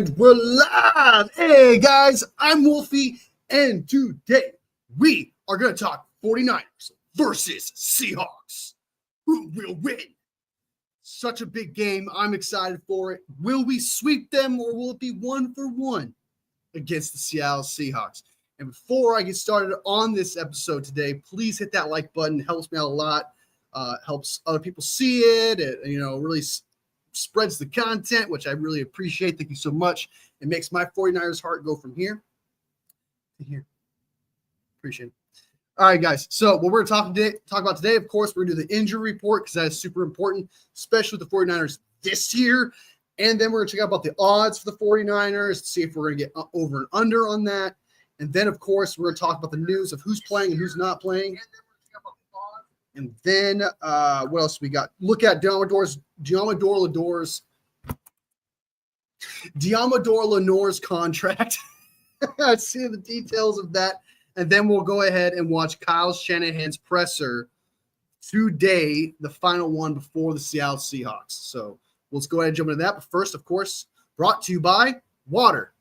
And we're live. Hey guys, I'm Wolfie, and today we are going to talk 49ers versus Seahawks. Who will win? Such a big game. I'm excited for it. Will we sweep them, or will it be 1-for-1 against the Seattle Seahawks? And before I get started on this episode today, please hit that like button. It helps me out a lot. Helps other people see it. It really spreads the content, which I really appreciate. Thank you so much. It makes my 49ers heart go from here to here. Appreciate it. All right, guys. So what we're talk about today, of course, we're going to do the injury report because that is super important, especially with the 49ers this year. And then we're going to check out about the odds for the 49ers, see if we're going to get over and under on that. And then, of course, we're going to talk about the news of who's playing and who's not playing. And then what else we got? Look at Deommodore Lenoir's contract. See the details of that. And then we'll go ahead and watch Kyle Shanahan's presser today, the final one before the Seattle Seahawks. So let's go ahead and jump into that. But first, of course, brought to you by water.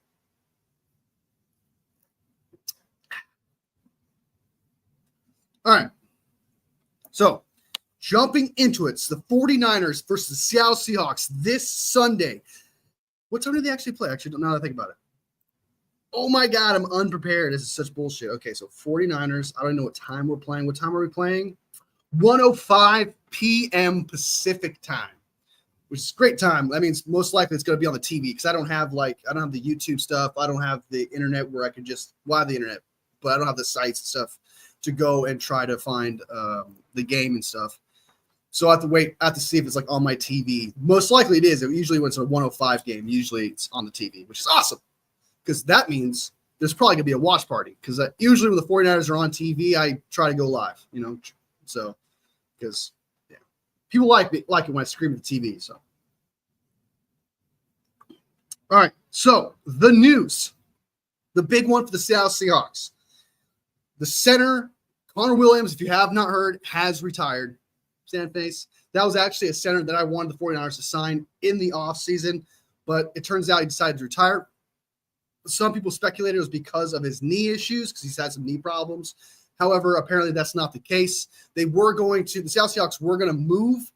All right. So, jumping into it, it's the 49ers versus the Seattle Seahawks this Sunday. What time do they actually play? Actually, now that I think about it. Oh, my God, I'm unprepared. This is such bullshit. Okay, so 49ers, I don't know what time we're playing. What time are we playing? 1:05 p.m. Pacific time, which is a great time. That means most likely it's going to be on the TV because I don't have the YouTube stuff. I don't have the internet where I can just – the internet, but I don't have the sites and stuff to go and try to find the game and stuff. So I have to see if it's like on my TV. Most likely it is. Usually when it's a 105 game, usually it's on the TV, which is awesome because that means there's probably going to be a watch party because usually when the 49ers are on TV, I try to go live, so because people like it when I scream at the TV. So, all right. So the news, the big one for the Seattle Seahawks. The center, Connor Williams, if you have not heard, has retired. Stand face. That was actually a center that I wanted the 49ers to sign in the offseason, but it turns out he decided to retire. Some people speculated it was because of his knee issues because he's had some knee problems. However, apparently that's not the case. The Seattle Seahawks were going to move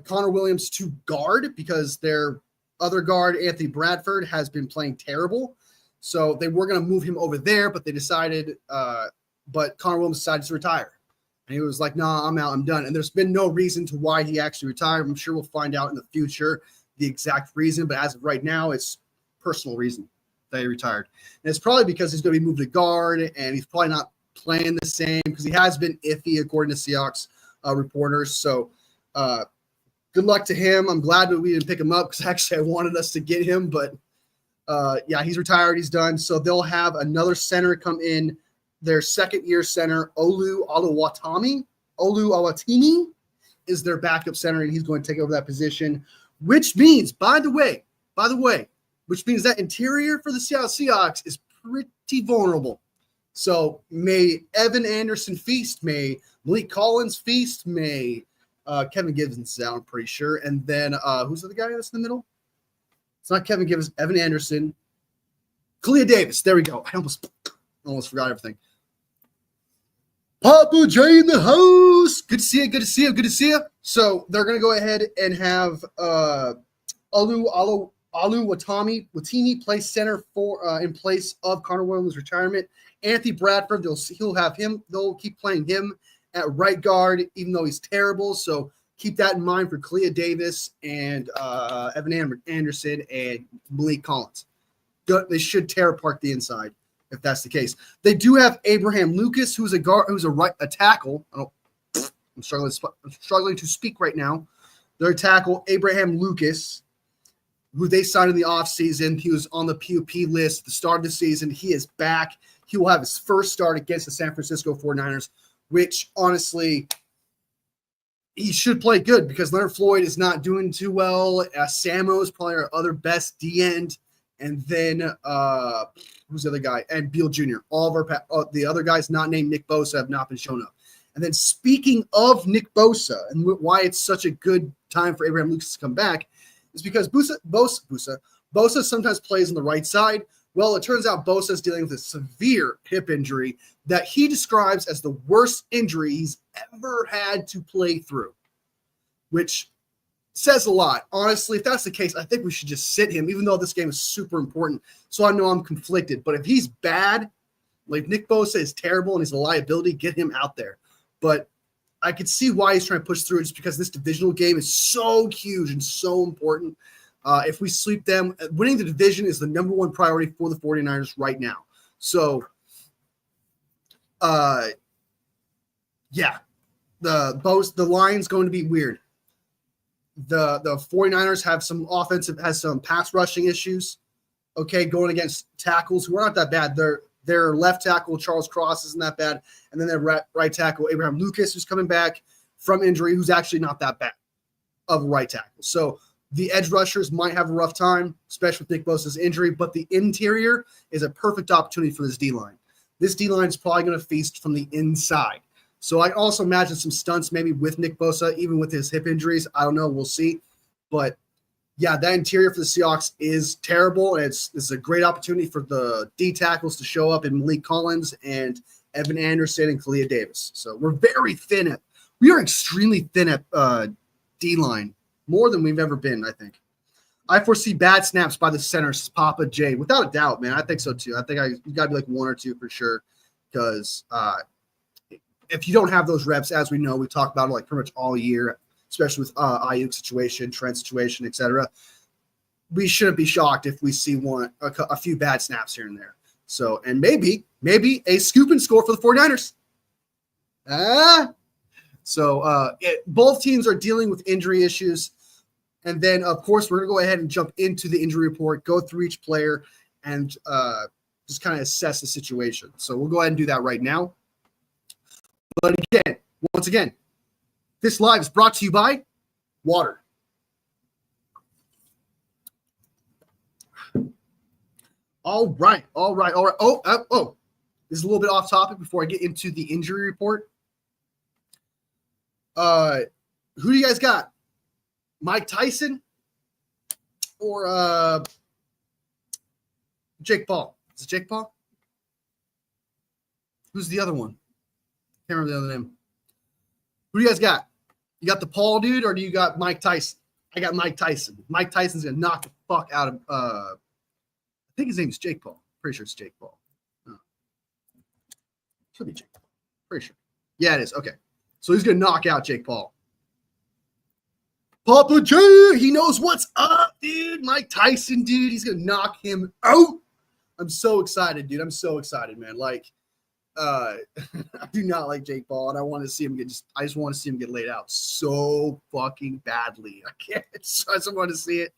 Connor Williams to guard because their other guard, Anthony Bradford, has been playing terrible. So they were going to move him over there, but they decided, but Connor Williams decided to retire. And he was like, nah, I'm out, I'm done. And there's been no reason to why he actually retired. I'm sure we'll find out in the future the exact reason, but as of right now, it's personal reason that he retired. And it's probably because he's going to be moved to guard, and he's probably not playing the same because he has been iffy, according to Seahawks reporters. So good luck to him. I'm glad that we didn't pick him up because actually I wanted us to get him, but he's retired. He's done. So they'll have another center come in, their second-year center, Olu Awatimi is their backup center, and he's going to take over that position, which means, by the way, which means that interior for the Seattle Seahawks is pretty vulnerable. So may Evan Anderson feast, may Malik Collins feast, may Kevin Givens is out, I'm pretty sure. And then who's the other guy that's in the middle? It's not Kevin Givens, Evan Anderson. Kalia Davis. There we go. I almost forgot everything. Papa J in the house. Good to see you. So they're going to go ahead and have Olu Watimi play center for in place of Connor Williams' retirement. Anthony Bradford, they'll keep playing him at right guard, even though he's terrible. So keep that in mind for Kalia Davis and Evan Anderson and Malik Collins. They should tear apart the inside if that's the case. They do have Abraham Lucas, who's a tackle. I'm struggling to speak right now. Their tackle, Abraham Lucas, who they signed in the offseason. He was on the PUP list at the start of the season. He is back. He will have his first start against the San Francisco 49ers, which honestly – he should play good because Leonard Floyd is not doing too well. Samo is probably our other best D-end. And then who's the other guy? And Beal Jr. All of the other guys not named Nick Bosa have not been shown up. And then speaking of Nick Bosa and why it's such a good time for Abraham Lucas to come back is because Bosa Bosa sometimes plays on the right side. Well, it turns out Bosa is dealing with a severe hip injury that he describes as the worst injury he's ever had to play through, which says a lot. Honestly, if that's the case, I think we should just sit him, even though this game is super important. So I know I'm conflicted. But if he's bad, like Nick Bosa is terrible and he's a liability, get him out there. But I could see why he's trying to push through just because this divisional game is so huge and so important. If we sweep them, winning the division is the number one priority for the 49ers right now. So, yeah, the line's going to be weird. The 49ers have some pass rushing issues. Okay, going against tackles who are not that bad. Their left tackle, Charles Cross, isn't that bad. And then their right tackle, Abraham Lucas, who's coming back from injury, who's actually not that bad of a right tackle. So the edge rushers might have a rough time, especially with Nick Bosa's injury, but the interior is a perfect opportunity for this D-line. This D-line is probably going to feast from the inside. So I also imagine some stunts maybe with Nick Bosa, even with his hip injuries. I don't know. We'll see. But, yeah, that interior for the Seahawks is terrible, and it's a great opportunity for the D tackles to show up in Malik Collins and Evan Anderson and Kalia Davis. So we're very thin we are extremely thin at D-line, more than we've ever been, I think. I foresee bad snaps by the center, Papa J. Without a doubt, man. I think so, too. I think you got to be like one or two for sure because if you don't have those reps, as we know, we talked about it like pretty much all year, especially with Ayuk situation, Trent situation, etc. We shouldn't be shocked if we see a few bad snaps here and there. So, and maybe a scoop and score for the 49ers. Both teams are dealing with injury issues. And then, of course, we're going to go ahead and jump into the injury report, go through each player, and just kind of assess the situation. So we'll go ahead and do that right now. But once again, this live is brought to you by water. All right. Oh, this is a little bit off topic before I get into the injury report. Who do you guys got? Mike Tyson or Jake Paul? Is it Jake Paul? Who's the other one? Can't remember the other name. Who do you guys got? You got the Paul dude, or do you got Mike Tyson? I got Mike Tyson. Mike Tyson's gonna knock the fuck out of. I think his name is Jake Paul. Pretty sure it's Jake Paul. No. Should be Jake Paul. Pretty sure. Yeah, it is. Okay, so he's gonna knock out Jake Paul. Papa J, he knows what's up, dude. Mike Tyson, dude, he's gonna knock him out. I'm so excited, dude. I'm so excited, man. Like. I do not like Jake Paul, and I want to see him I just want to see him get laid out so fucking badly. I can't. I just want to see it.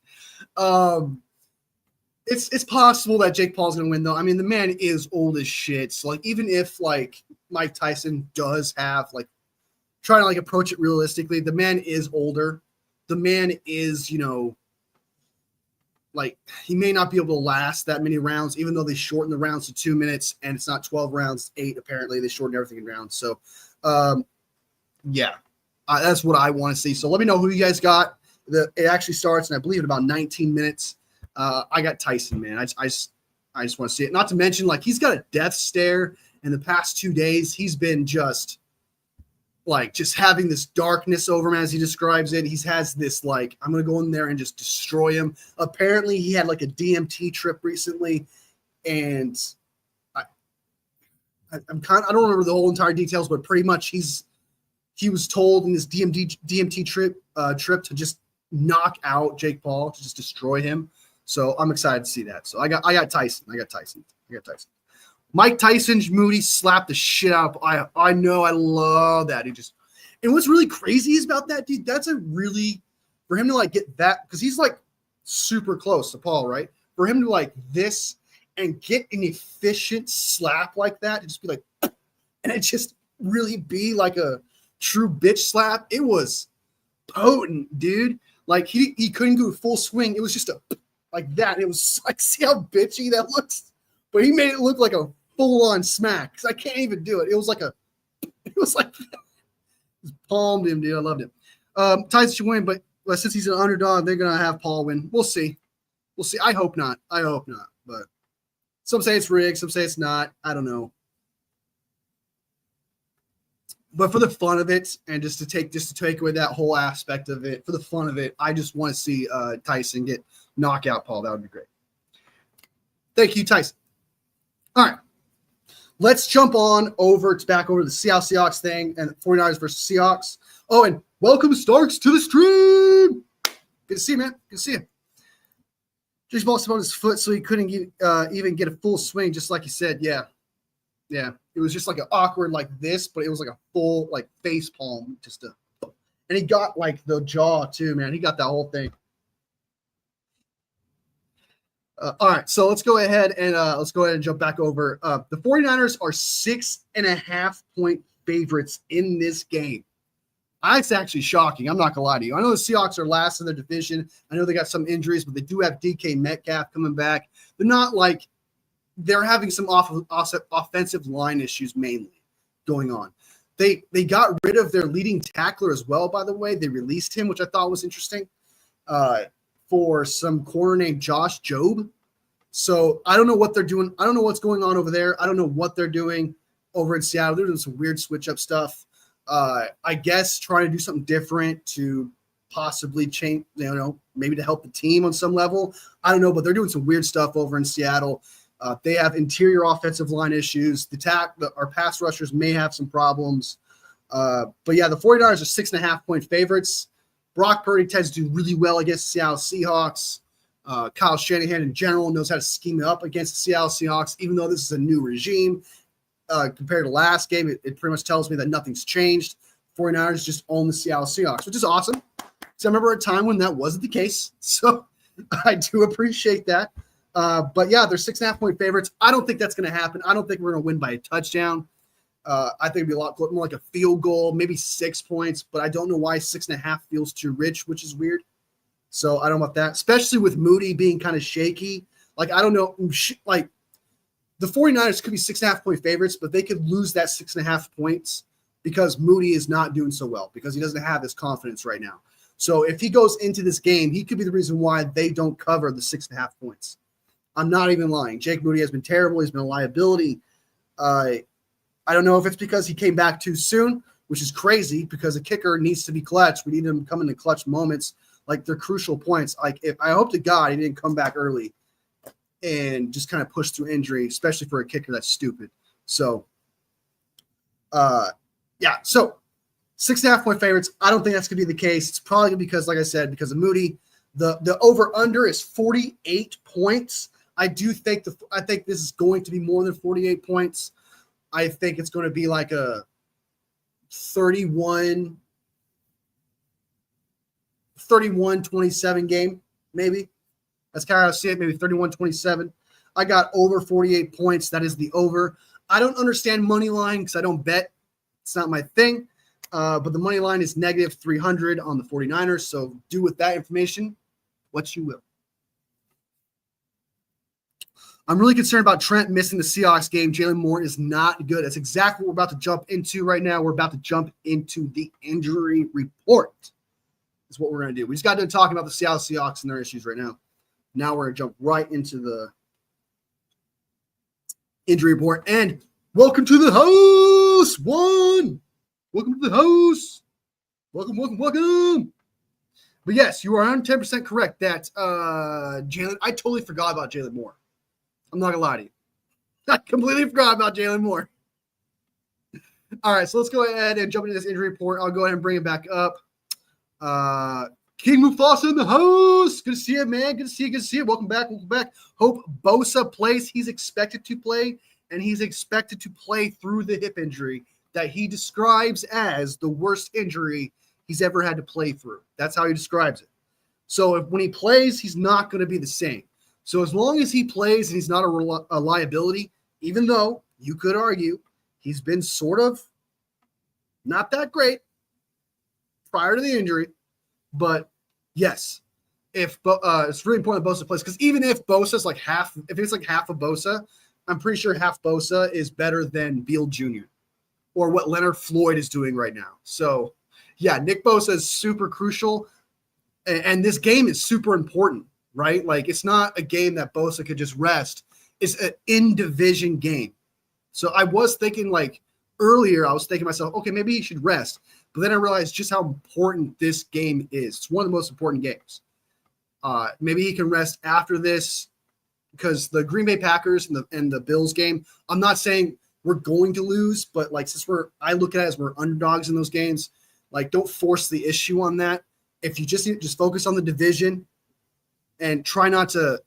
It's possible that Jake Paul's gonna win, though. I mean, the man is old as shit. So, like, even if like Mike Tyson does have like trying to like approach it realistically, the man is older. The man is, like he may not be able to last that many rounds, even though they shorten the rounds to 2 minutes and it's not 12 rounds, 8 apparently. They shorten everything in rounds. So, that's what I want to see. So let me know who you guys got. It actually starts, and I believe in about 19 minutes. I got Tyson, man. I just want to see it. Not to mention, like he's got a death stare in the past 2 days. He's been just having this darkness over him as he describes it. He has this like, I'm going to go in there and just destroy him. Apparently he had like a DMT trip recently. And I don't remember the whole entire details, but pretty much he was told in this DMT trip to just knock out Jake Paul, to just destroy him. So I'm excited to see that. So I got Tyson. I got Tyson. Mike Tyson's Moody slapped the shit out of. I know. I love that. And what's really crazy is about that, dude, that's for him to like get that, because he's like super close to Paul, right? For him to like this and get an efficient slap like that, to just be like, and it just really be like a true bitch slap. It was potent, dude. Like he couldn't do a full swing. It was just like that. It was like, see how bitchy that looks? But he made it look like a full-on smack, because I can't even do it. It was like palmed him, dude. I loved it. Tyson should win, but since he's an underdog, they're gonna have Paul win. We'll see. We'll see. I hope not. But some say it's rigged. Some say it's not. I don't know. But for the fun of it, and just to take away that whole aspect of it, for the fun of it, I just want to see Tyson get knockout Paul. That would be great. Thank you, Tyson. All right. Let's jump on back over to the Seahawks thing and 49ers versus Seahawks. Oh, and welcome Starks to the stream. Good to see you, man. Good to see you. Just lost on his foot, so he couldn't even get a full swing, just like you said. Yeah. It was just like an awkward like this, but it was like a full like face palm, and he got like the jaw too, man. He got that whole thing. All right, so let's go ahead and jump back over. The 49ers are 6.5 point favorites in this game. It's actually shocking. I'm not gonna lie to you. I know the Seahawks are last in their division. I know they got some injuries, but they do have DK Metcalf coming back. They're not like they're having some offensive line issues mainly going on. They got rid of their leading tackler as well, by the way. They released him, which I thought was interesting, for some corner named Josh Jobe. So I don't know what they're doing. I don't know what's going on over there. I don't know what they're doing over in Seattle. They're doing some weird switch-up stuff. I guess trying to do something different to possibly change, maybe to help the team on some level. I don't know, but they're doing some weird stuff over in Seattle. They have interior offensive line issues. Our pass rushers may have some problems. But yeah, the 49ers are 6.5 point favorites. Brock Purdy tends to do really well against the Seattle Seahawks. Kyle Shanahan in general knows how to scheme it up against the Seattle Seahawks, even though this is a new regime. Compared to last game, it pretty much tells me that nothing's changed. 49ers just own the Seattle Seahawks, which is awesome. So I remember a time when that wasn't the case. So I do appreciate that. But yeah, they're 6.5 point favorites. I don't think that's going to happen. I don't think we're going to win by a touchdown. I think it'd be a lot more like a field goal, maybe 6 points, but I don't know why 6.5 feels too rich, which is weird. So I don't know about that, especially with Moody being kind of shaky. Like, I don't know, like the 49ers could be 6.5 point favorites, but they could lose that 6.5 points because Moody is not doing so well because he doesn't have this confidence right now. So if he goes into this game, he could be the reason why they don't cover the 6.5 points. I'm not even lying. Jake Moody has been terrible. He's been a liability. I don't know if it's because he came back too soon, which is crazy because a kicker needs to be clutch. We need him to come into clutch moments. Like, they're crucial points. Like, I hope to God he didn't come back early and just kind of push through injury, especially for a kicker that's stupid. So, yeah. So 6.5 point favorites. I don't think that's going to be the case. It's probably because, like I said, because of Moody. The over-under is 48 points. I think this is going to be more than 48 points. I think it's going to be like a 31-27 game, maybe. That's kind of how I see it, maybe 31-27. I got over 48 points. That is the over. I don't understand money line because I don't bet. It's not my thing. But the money line is negative 300 on the 49ers. So do with that information what you will. I'm really concerned about Trent missing the Seahawks game. Jalen Moore is not good. That's exactly what we're about to jump into right now. We're about to jump into the injury report. That's what we're going to do. We just got done talking about the Seattle Seahawks and their issues right now. Now we're going to jump right into the injury report. And welcome to the house, one. Welcome to the house. Welcome. But yes, you are 110% correct that Jalen, I totally forgot about Jalen Moore. I'm not going to lie to you. I completely forgot about Jalen Moore. All right, so let's go ahead and jump into this injury report. I'll go ahead and bring it back up. King Mufasa in the house. Good to see you, man. Good to see you. Welcome back. Hope Bosa plays. He's expected to play, and he's expected to play through the hip injury that he describes as the worst injury he's ever had to play through. That's how he describes it. So when he plays, he's not going to be the same. So as long as he plays and he's not a liability, even though you could argue he's been sort of not that great prior to the injury, but yes, if it's really important that Bosa plays, because even if Bosa's like half, if it's like half of Bosa, I'm pretty sure half Bosa is better than Beal Jr. or what Leonard Floyd is doing right now. So yeah, Nick Bosa is super crucial, and this game is super important. right? Like, it's not a game that Bosa could just rest. It's an in-division game. So I was thinking, like, earlier, I was thinking to myself, okay, maybe he should rest. But then I realized just how important this game is. It's one of the most important games. Maybe he can rest after this because the Green Bay Packers and the Bills game, I'm not saying we're going to lose, but like since I look at it as we're underdogs in those games, like don't force the issue on that. If you just focus on the division and try not to,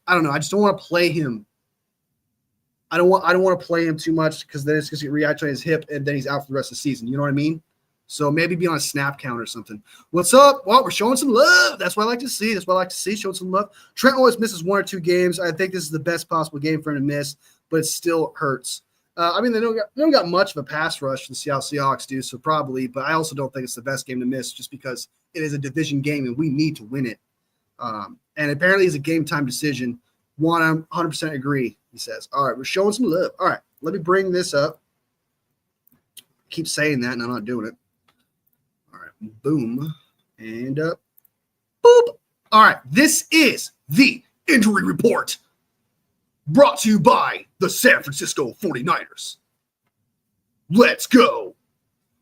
I don't know. I just don't want to play him. I don't want to play him too much because then it's going to react to his hip and then he's out for the rest of the season. You know what I mean? So maybe be on a snap count or something. What's up? Well, we're showing some love. That's what I like to see. Showing some love. Trent always misses 1 or 2 games. I think this is the best possible game for him to miss, but it still hurts. I mean, they don't got much of a pass rush. The Seattle Seahawks do, so probably. But I also don't think it's the best game to miss just because it is a division game and we need to win it. And apparently it's a game-time decision. I 100% agree, he says. All right, we're showing some love. All right, let me bring this up. I keep saying that, and I'm not doing it. Boom and up. Boop. All right. This is the injury report brought to you by the San Francisco 49ers. Let's go.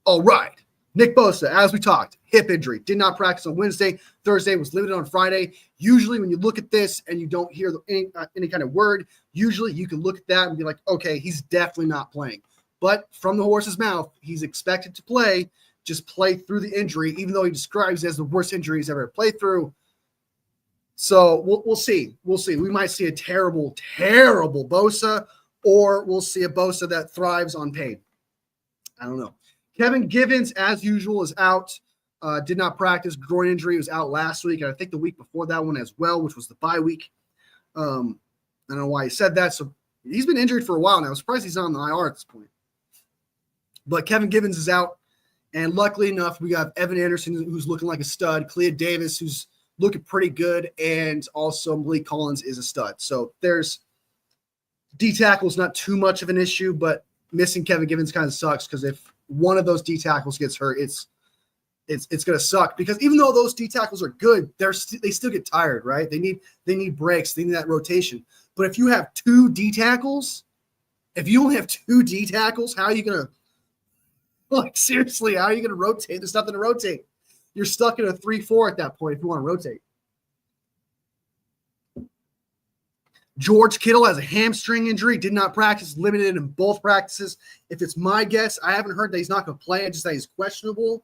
All right. Nick Bosa, as we talked, hip injury. Did not practice on Wednesday. Thursday was limited on Friday. Usually when you look at this and you don't hear any kind of word, usually you can look at that and be like, okay, he's definitely not playing. But from the horse's mouth, he's expected to play. Just play through the injury, even though he describes it as the worst injury he's ever played through. So we'll see. We'll see. We might see a terrible, terrible Bosa, or we'll see a Bosa that thrives on pain. I don't know. Kevin Givens, as usual, is out. Did not practice. Groin injury. Was out last week, and I think the week before that one as well, which was the bye week. I don't know why he said that. So he's been injured for a while now. I'm surprised he's on the IR at this point. But Kevin Givens is out. And luckily enough, we got Evan Anderson, who's looking like a stud, Clea Davis, who's looking pretty good, and also Malik Collins is a stud. So there's D-tackle is not too much of an issue, but missing Kevin Givens kind of sucks because if one of those D-tackles gets hurt, it's going to suck because even though those D-tackles are good, they still get tired, right? They need breaks. They need that rotation. But if you have 2 D-tackles, if you only have 2 D-tackles, how are you going to like, seriously, how are you going to rotate? There's nothing to rotate. You're stuck in a 3-4 at that point if you want to rotate. George Kittle has a hamstring injury, did not practice, limited in both practices. If it's my guess, I haven't heard that he's not going to play. I just say he's questionable.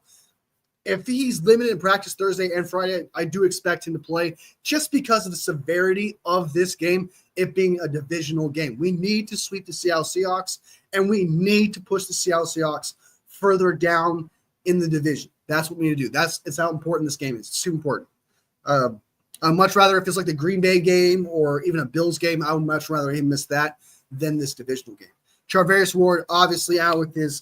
If he's limited in practice Thursday and Friday, I do expect him to play just because of the severity of this game, it being a divisional game. We need to sweep the Seattle Seahawks, and we need to push the Seattle Seahawks further down in the division. That's what we need to do. It's how important this game is. It's super important. I'd much rather if it's like the Green Bay game or even a Bills game, I would much rather him miss that than this divisional game. Charvarius Ward obviously out with his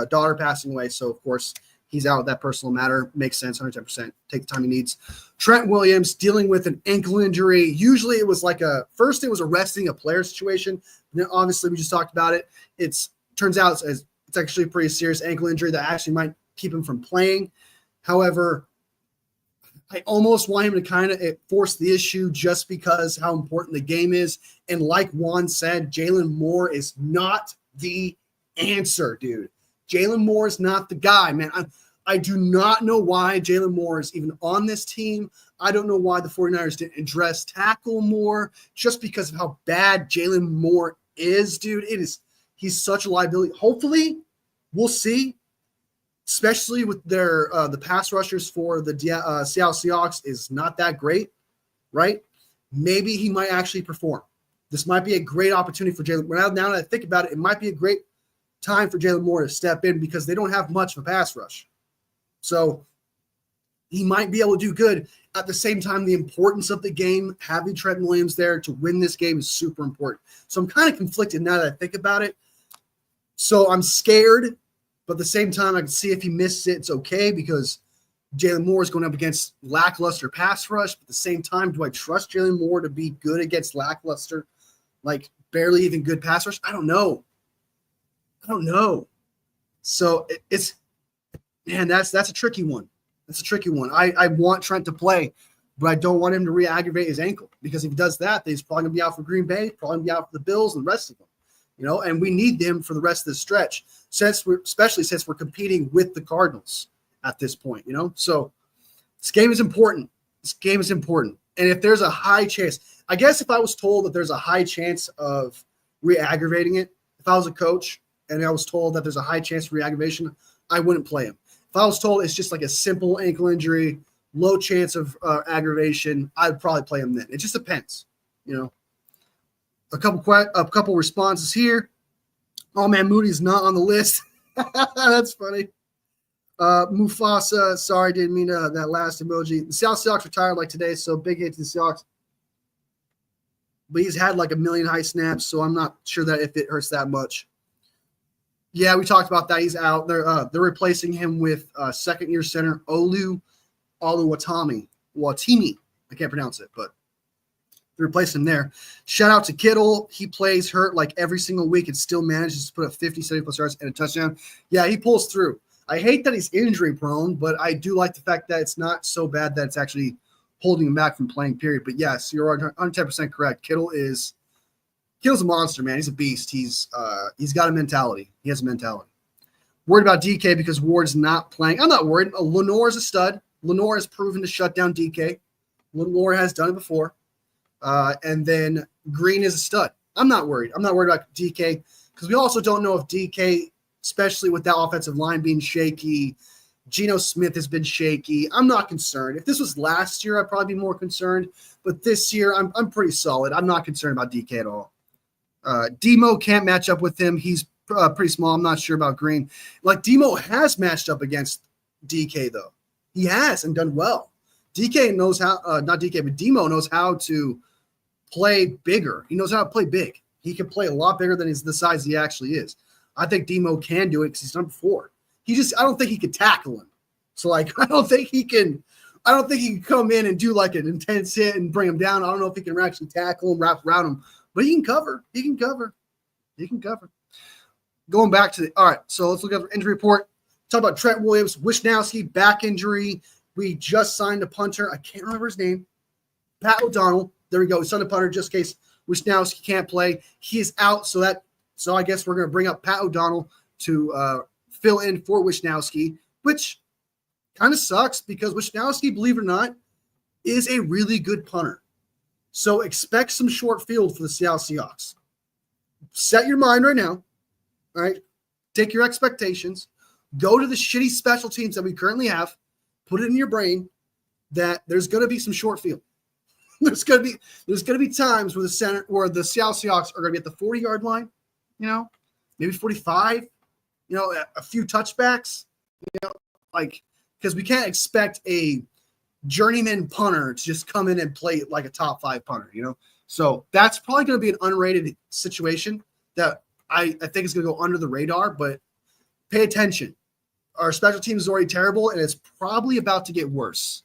daughter passing away, so of course he's out with that personal matter. Makes sense, 110%. Take the time he needs. Trent Williams dealing with an ankle injury. Usually it was like first it was arresting a player situation. And then obviously we just talked about it. Turns out it's actually a pretty serious ankle injury that actually might keep him from playing. However, I almost want him to kind of force the issue just because how important the game is. And like Juan said, Jalen Moore is not the answer, dude. Jalen Moore is not the guy, man. I do not know why Jalen Moore is even on this team. I don't know why the 49ers didn't address tackle more just because of how bad Jalen Moore is, dude. He's such a liability. Hopefully, we'll see, especially with their the pass rushers for the Seattle Seahawks is not that great, right? Maybe he might actually perform. This might be a great opportunity for Jalen. Now that I think about it, it might be a great time for Jalen Moore to step in because they don't have much of a pass rush. So he might be able to do good. At the same time, the importance of the game, having Trent Williams there to win this game is super important. So I'm kind of conflicted now that I think about it. So I'm scared, but at the same time, I can see if he misses it, it's okay because Jalen Moore is going up against lackluster pass rush. But at the same time, do I trust Jalen Moore to be good against lackluster, like barely even good pass rush? I don't know. So that's a tricky one. That's a tricky one. I want Trent to play, but I don't want him to re-aggravate his ankle, because if he does that, then he's probably going to be out for Green Bay, probably going to be out for the Bills and the rest of them. And we need them for the rest of the stretch, especially since we're competing with the Cardinals at this point, So this game is important. And if there's a high chance, I guess if I was told that there's a high chance of re-aggravating it, if I was a coach and I was told that there's a high chance of re-aggravation, I wouldn't play him. If I was told it's just like a simple ankle injury, low chance of aggravation, I'd probably play him then. It just depends, A couple responses here. Oh man, Moody's not on the list. That's funny. Mufasa, sorry, didn't mean that last emoji. The Seahawks retired like today, so big hit to the Seahawks. But he's had like a million high snaps, so I'm not sure that if it hurts that much. Yeah, we talked about that. He's out. They're replacing him with second-year center Olu Watimi. I can't pronounce it, but they replaced him there. Shout out to Kittle. He plays hurt like every single week and still manages to put up 50, 70+ yards and a touchdown. Yeah, he pulls through. I hate that he's injury prone, but I do like the fact that it's not so bad that it's actually holding him back from playing, period. But yes, you're 110% correct. Kittle's a monster, man. He's a beast. He's got a mentality. He has a mentality. Worried about DK because Ward's not playing. I'm not worried. Lenoir is a stud. Lenoir has proven to shut down DK. Lenoir has done it before. And then Green is a stud. I'm not worried. I'm not worried about DK because we also don't know if DK, especially with that offensive line being shaky, Geno Smith has been shaky. I'm not concerned. If this was last year, I'd probably be more concerned. But this year, I'm pretty solid. I'm not concerned about DK at all. Demo can't match up with him. He's pretty small. I'm not sure about Green. Like, Demo has matched up against DK, though. He has and done well. DK knows how, not DK, but Demo knows how to play bigger. He knows how to play big. He can play a lot bigger than the size he actually is. I think Demo can do it because he's done before. I don't think he could tackle him. So, like, I don't think he can come in and do like an intense hit and bring him down. I don't know if he can actually tackle him, wrap around him, but he can cover. Going back to all right, so let's look at the injury report. Talk about Trent Williams, Wishnowsky, back injury. We just signed a punter. I can't remember his name. Pat O'Donnell. There we go. We signed a punter just in case Wishnowsky can't play. He is out, so I guess we're going to bring up Pat O'Donnell to fill in for Wishnowsky, which kind of sucks because Wishnowsky, believe it or not, is a really good punter. So expect some short field for the Seattle Seahawks. Set your mind right now, all right? Take your expectations. Go to the shitty special teams that we currently have. Put it in your brain that there's going to be some short field. There's going to be times where the Seattle Seahawks are going to be at the 40-yard line, maybe 45, a few touchbacks, because we can't expect a journeyman punter to just come in and play like a top 5 punter, So that's probably going to be an unrated situation that I think is going to go under the radar, but pay attention. Our special team is already terrible, and it's probably about to get worse.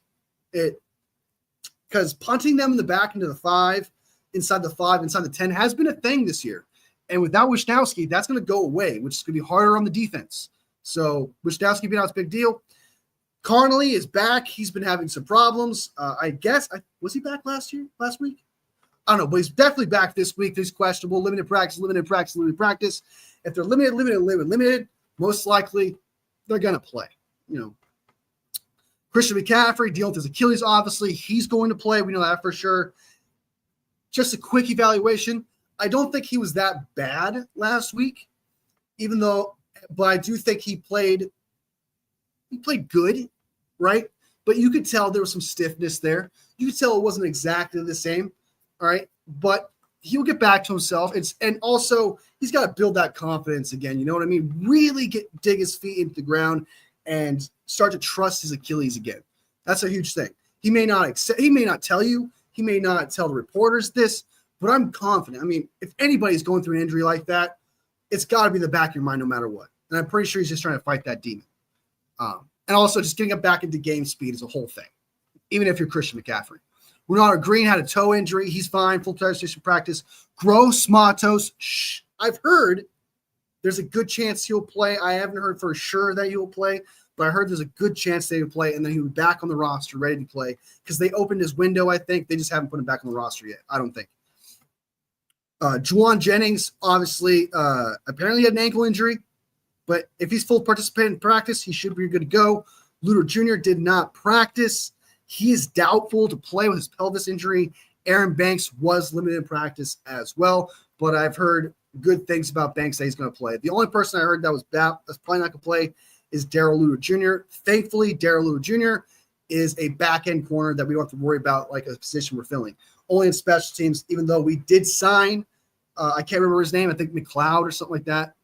Because punting them in the back into the 5, inside the 5, inside the 10 has been a thing this year. And without Wishnowsky, that's going to go away, which is going to be harder on the defense. So Wishnowsky being out is a big deal. Connolly is back. He's been having some problems. Was he back last week? I don't know, but he's definitely back this week. He's questionable. Limited practice. If they're limited, most likely they're going to play. Christian McCaffrey dealing with his Achilles, obviously. He's going to play. We know that for sure. Just a quick evaluation. I don't think he was that bad last week, but I do think he played good, right? But you could tell there was some stiffness there. You could tell it wasn't exactly the same, all right? But he'll get back to himself. And also he's got to build that confidence again. You know what I mean? Really dig his feet into the ground and start to trust his Achilles again. That's a huge thing. He may not tell you, he may not tell the reporters this, but I'm confident. I mean, if anybody's going through an injury like that, it's got to be in the back of your mind no matter what. And I'm pretty sure he's just trying to fight that demon. And also just getting it back into game speed is a whole thing, even if you're Christian McCaffrey. Renard Green had a toe injury. He's fine. Full station practice. Gross Matos. I've heard there's a good chance he'll play. I haven't heard for sure that he'll play, but I heard there's a good chance they would play, and then he would be back on the roster, ready to play, because they opened his window, I think. They just haven't put him back on the roster yet, I don't think. Juwan Jennings, obviously, apparently had an ankle injury, but if he's full participant in practice, he should be good to go. Luter Jr. did not practice. He is doubtful to play with his pelvis injury. Aaron Banks was limited in practice as well, but I've heard good things about Banks that he's going to play. The only person I heard that was that's probably not going to play is Darrell Luter Jr. Thankfully, Darrell Luter Jr. is a back-end corner that we don't have to worry about like a position we're filling. Only in special teams, even though we did sign, I can't remember his name, I think McLeod or something like that.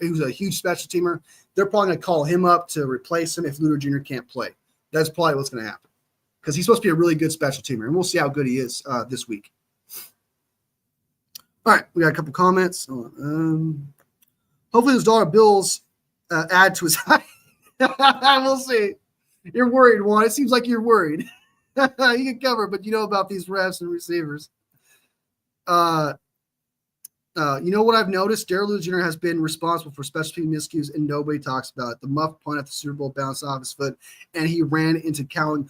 He was a huge special teamer. They're probably going to call him up to replace him if Luter Jr. can't play. That's probably what's going to happen because he's supposed to be a really good special teamer, and we'll see how good he is this week. All right, we got a couple comments. Hopefully those dollar bills add to his height. We'll see. You're worried, Juan. It seems like you're worried. You can cover, but you know about these refs and receivers. You know what I've noticed? Darrell Luter Jr. has been responsible for special team miscues, and nobody talks about it. The muff punt at the Super Bowl bounced off his foot, and he ran into Cowan.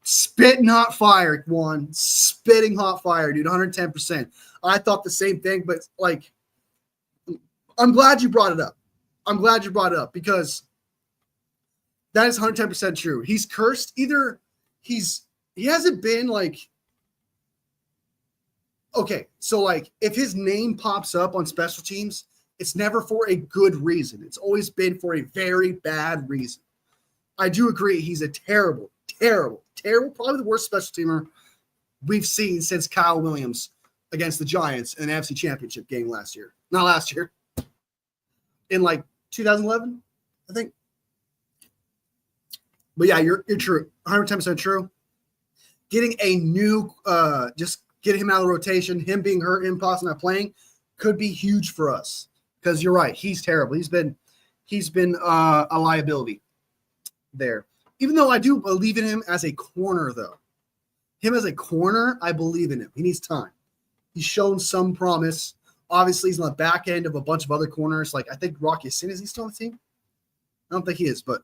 Spitting hot fire, Juan. Spitting hot fire, dude. 110%. I thought the same thing, but like, I'm glad you brought it up. I'm glad you brought it up because that is 110% true. He's cursed. Either he hasn't been like. Okay, so like if his name pops up on special teams, it's never for a good reason. It's always been for a very bad reason. I do agree he's a terrible, probably the worst special teamer we've seen since Kyle Williams against the Giants in an NFC Championship game last year. Not last year. In like 2011, I think. But yeah, you're true. 110% true. Getting a new just getting him out of the rotation, him being hurt, him possibly not playing, could be huge for us. Because you're right, he's terrible. He's been a liability there. Even though I do believe in him as a corner, though. Him as a corner, I believe in him. He needs time. He's shown some promise. Obviously, he's on the back end of a bunch of other corners. Like I think Rocky Sin, is he still on the team? I don't think he is, but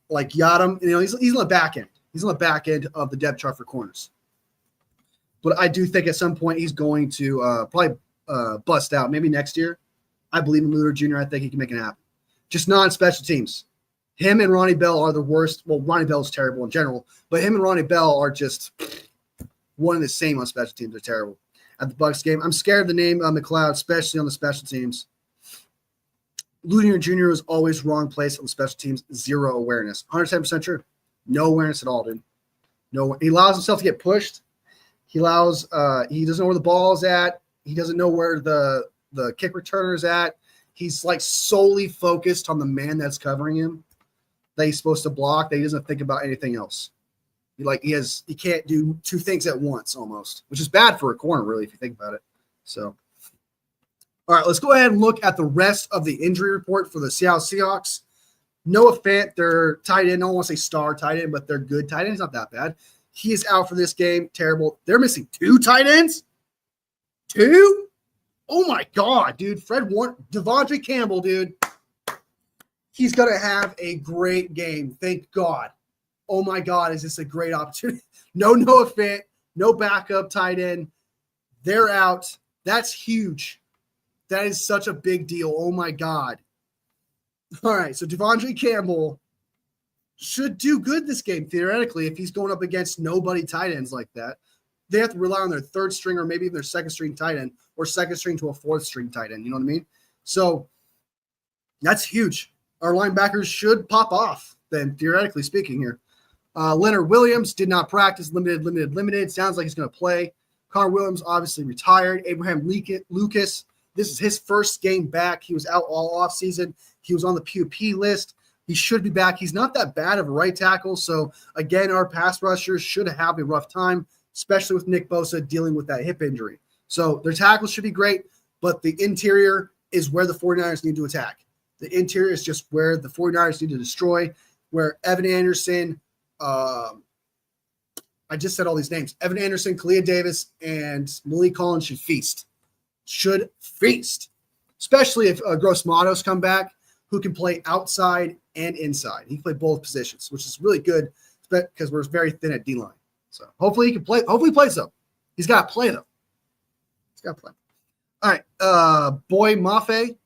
like Yadam, he's on the back end. He's on the back end of the depth chart for corners. But I do think at some point he's going to probably bust out. Maybe next year. I believe in Luter Jr. I think he can make it happen. Just non-special teams. Him and Ronnie Bell are the worst. Well, Ronnie Bell's terrible in general, but him and Ronnie Bell are just one and the same on special teams. They're terrible. At the Bucs game, I'm scared of the name McLeod, especially on the special teams. Luter Jr. was always wrong place on the special teams. Zero awareness. 110% true. No awareness at all, dude. No. He allows himself to get pushed. He doesn't know where the ball is at. He doesn't know where the kick returner is at. He's like solely focused on the man that's covering him that he's supposed to block, that he doesn't think about anything else. He can't do two things at once almost, which is bad for a corner, really, if you think about it. So, all right, let's go ahead and look at the rest of the injury report for the Seattle Seahawks. Noah Fant, their tight end, I don't want to say star tight end, but they're good tight end. It's not that bad. He is out for this game. Terrible. They're missing two tight ends? Two? Oh, my God, dude. Fred Warner, Devondre Campbell, dude. He's going to have a great game. Thank God. Oh, my God, is this a great opportunity? No Noah Fant, no backup tight end. They're out. That's huge. That is such a big deal. Oh, my God. All right, so Devondre Campbell should do good this game, theoretically, if he's going up against nobody tight ends like that. They have to rely on their third string or maybe even their second string tight end or second string to a fourth string tight end. You know what I mean? So that's huge. Our linebackers should pop off then, theoretically speaking here. Leonard Williams did not practice, limited. Sounds like he's going to play. Connor Williams obviously retired. Abraham Lucas, this is his first game back. He was out all offseason. He was on the PUP list. He should be back. He's not that bad of a right tackle. So, again, our pass rushers should have a rough time, especially with Nick Bosa dealing with that hip injury. So, their tackles should be great, but the interior is where the 49ers need to attack. The interior is just where the 49ers need to destroy, where Evan Anderson, I just said all these names. Evan Anderson, Kalia Davis, and Malik Collins should feast. Especially if Gross Matos come back. who can play outside and inside. He can play both positions, which is really good because we're very thin at D-line. So hopefully he can play. Hopefully he plays, though. He's got to play, though. He's got to play. All right. Boye Mafe.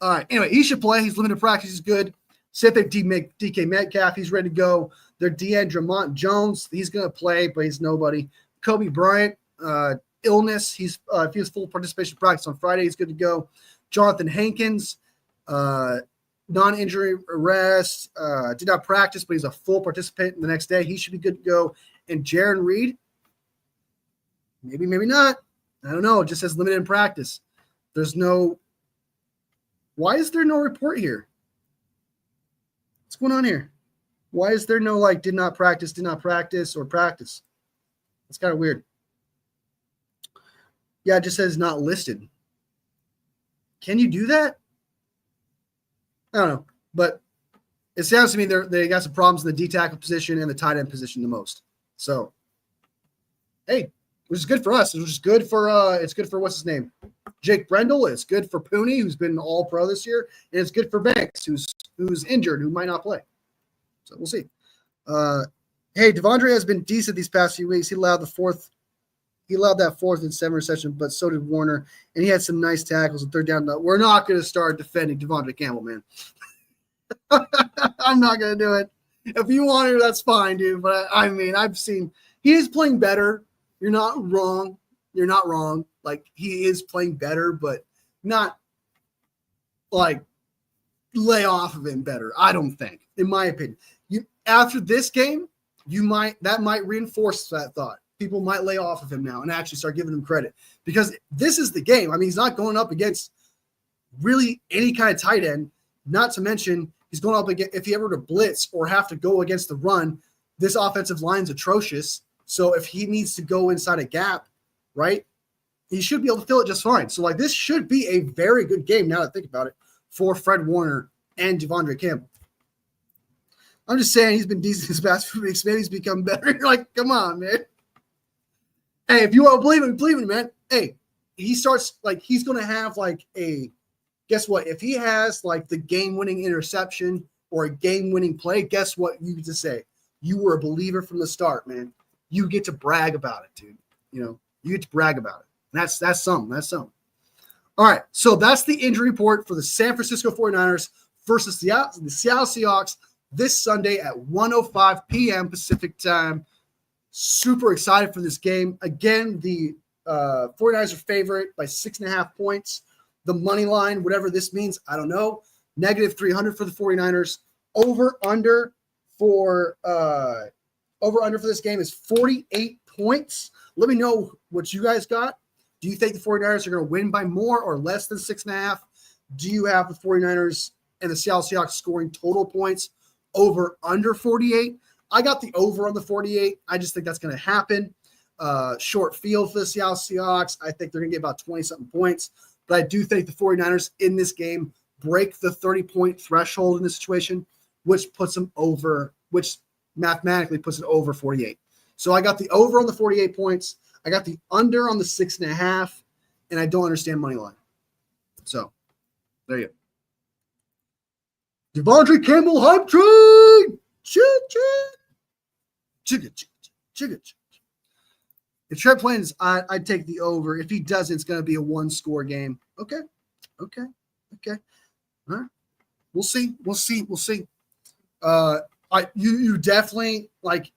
All right. Anyway, he should play. He's limited practice. He's good. Same thing, DK Metcalf. He's ready to go. Their DeAndre Jones. He's going to play, but he's nobody. Kobe Bryant, illness. If he has full participation practice on Friday, he's good to go. Jonathan Hankins, non-injury rest. Did not practice, but he's a full participant the next day. He should be good to go. And Jaron Reed, maybe not. I don't know. It just says limited in practice. Why is there no report here? What's going on here? Why is there no did not practice, or practice? It's kind of weird. Yeah, it just says not listed. Can you do that? I don't know. But it sounds to me they got some problems in the D tackle position and the tight end position the most. So, hey, which is good for us. Which is good for it's good for what's his name? Jake Brendel. It's good for Pooney, who's been all pro this year, and it's good for Banks, who's injured, who might not play. So we'll see. Hey, Devondre has been decent these past few weeks. He allowed that fourth and 7 reception, but so did Warner, and he had some nice tackles and third down. We're not going to start defending Devondre Campbell, man. I'm not going to do it. If you want to, that's fine, dude. But I mean, I've seen he is playing better. You're not wrong. He is playing better, but not lay off of him better. I don't think, in my opinion. After this game, that might reinforce that thought. People might lay off of him now and actually start giving him credit because this is the game. I mean, he's not going up against really any kind of tight end, not to mention he's going up against, if he ever to blitz or have to go against the run, this offensive line's atrocious. So if he needs to go inside a gap, right, he should be able to fill it just fine. So this should be a very good game now that I think about it for Fred Warner and Devondre Campbell. I'm just saying he's been decent this past few weeks. Maybe he's become better. You're come on, man. Hey, if you want to believe him, man. Hey, he starts he's going to have guess what? If he has the game-winning interception or a game-winning play, guess what you get to say? You were a believer from the start, man. You get to brag about it, dude. You get to brag about it. And that's something. That's something. All right, so that's the injury report for the San Francisco 49ers versus the Seattle Seahawks this Sunday at 1:05 p.m. Pacific time. Super excited for this game. Again, the 49ers are favorite by 6.5 points. The money line, whatever this means, I don't know. -300 for the 49ers. Over/under for this game is 48 points. Let me know what you guys got. Do you think the 49ers are going to win by more or less than 6.5? Do you have the 49ers and the Seattle Seahawks scoring total points over/under 48? I got the over on the 48. I just think that's going to happen. Short field for the Seattle Seahawks. I think they're going to get about 20-something points. But I do think the 49ers in this game break the 30-point threshold in this situation, which puts them over, which mathematically puts it over 48. So I got the over on the 48 points. I got the under on the 6.5, and I don't understand money line. So there you go. Devondre Campbell hype train. Chugga. If Trent plays, I'd take the over. If he doesn't, it's going to be a one-score game. Okay. All right. We'll see. You definitely,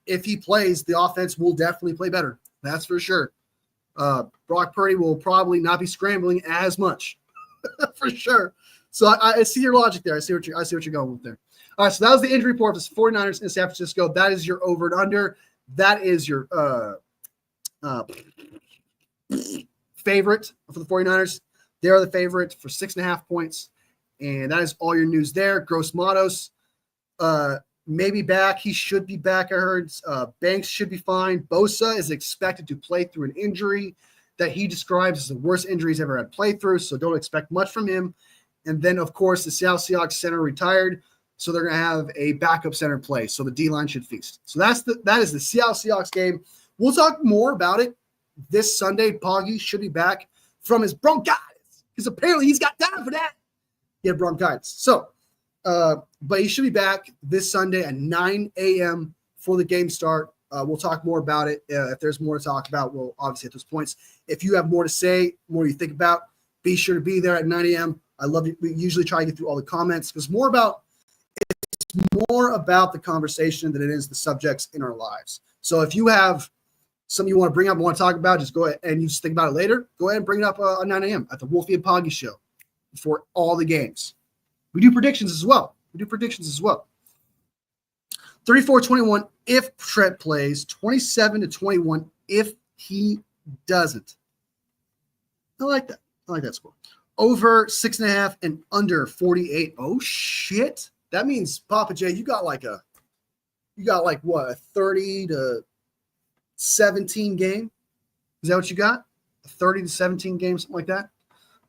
if he plays, the offense will definitely play better. That's for sure. Brock Purdy will probably not be scrambling as much, for sure. So I see your logic there. I see what you're going with there. All right, so that was the injury report for the 49ers in San Francisco. That is your over and under. That is your favorite for the 49ers. They are the favorite for 6.5 points. And that is all your news there. Gross Matos maybe back. He should be back, I heard. Banks should be fine. Bosa is expected to play through an injury that he describes as the worst injury he's ever had play through, so don't expect much from him. And then, of course, the Seattle Seahawks center retired, so they're going to have a backup center play. So the D-line should feast. So that is the Seattle Seahawks game. We'll talk more about it this Sunday. Poggy should be back from his bronchitis. because apparently he's got time for that. He had bronchitis. So, but he should be back this Sunday at 9 a.m. for the game start. We'll talk more about it. If there's more to talk about, we'll obviously hit those points. If you have more to say, more you think about, be sure to be there at 9 a.m. I love it. We usually try to get through all the comments because it's more about the conversation than it is the subjects in our lives. So if you have something you want to bring up, want to talk about, just go ahead and you just think about it later. Go ahead and bring it up at 9 a.m. at the Wolfie and Poggy show before all the games. We do predictions as well. 34-21 if Trent plays, 27-21 if he doesn't. I like that. I like that score. Over 6.5 and under 48. Oh shit. That means Papa J, you got like what, a 30-17 game? Is that what you got? A 30-17 game, something like that?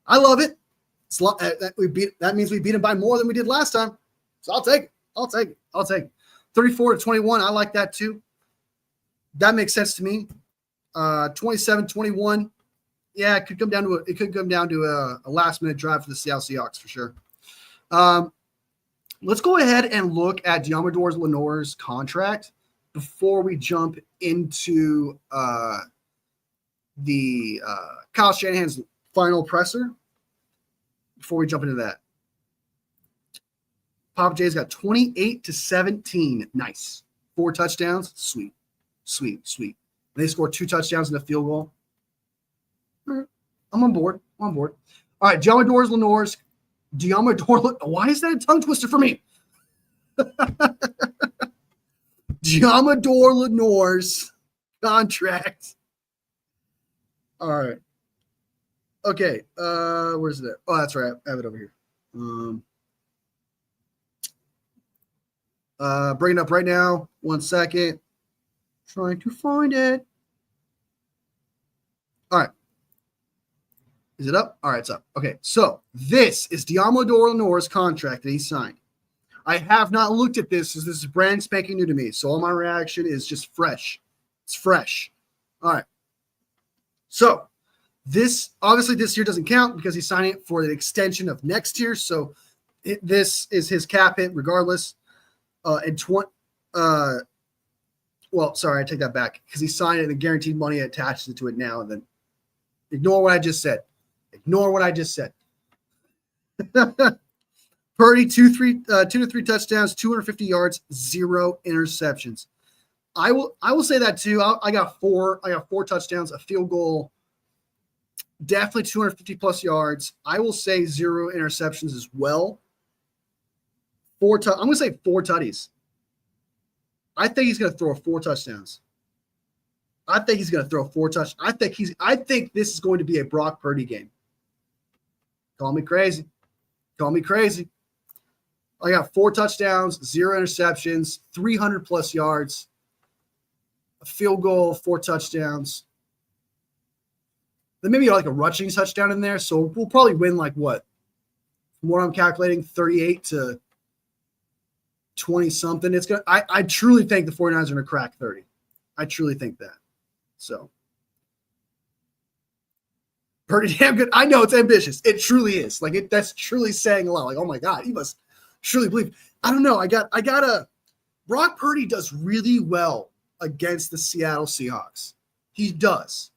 I love it. That means we beat him by more than we did last time. So I'll take it. 34-21. I like that too. That makes sense to me. 27-21. Yeah, it could come down to a last minute drive for the Seattle Seahawks for sure. Let's go ahead and look at Diamador Lenoir's contract before we jump into the Kyle Shanahan's final presser. Before we jump into that, Papa J's got 28-17. Nice. 4 touchdowns. Sweet. They scored 2 touchdowns and a field goal. All right. I'm on board. All right, Diamador Lenoir's. Why is that a tongue twister for me? Diamador Lenoir's contract. All right. Okay. Where's it at? Oh, that's right. I have it over here. Bring it up right now. 1 second. Trying to find it. All right. Is it up? All right, it's up. Okay, so this is Diamador Lenoir's contract that he signed. I have not looked at this, as this is brand spanking new to me, so all my reaction is just fresh. It's fresh. All right. So this year doesn't count because he's signing it for the extension of next year. So this is his cap hit regardless. Well, sorry, I take that back because he signed it and the guaranteed money attaches to it now. And then ignore what I just said. Purdy, 2 to 3 touchdowns, 250 yards, 0 interceptions. I will say that too. I got 4 touchdowns, a field goal, definitely 250 plus yards. I will say 0 interceptions as well. I'm going to say 4 tutties. I think he's going to throw 4 touchdowns. I think this is going to be a Brock Purdy game. Call me crazy. I got 4 touchdowns, 0 interceptions, 300 plus yards, a field goal, 4 touchdowns. Then maybe like a rushing touchdown in there. So we'll probably win like what? From what I'm calculating, 38-20 something. I truly think the 49ers are going to crack 30. I truly think that. So pretty damn good. I know it's ambitious. It truly is. Like that's truly saying a lot. Like, oh my God, he must truly believe. I don't know. Brock Purdy does really well against the Seattle Seahawks. He does.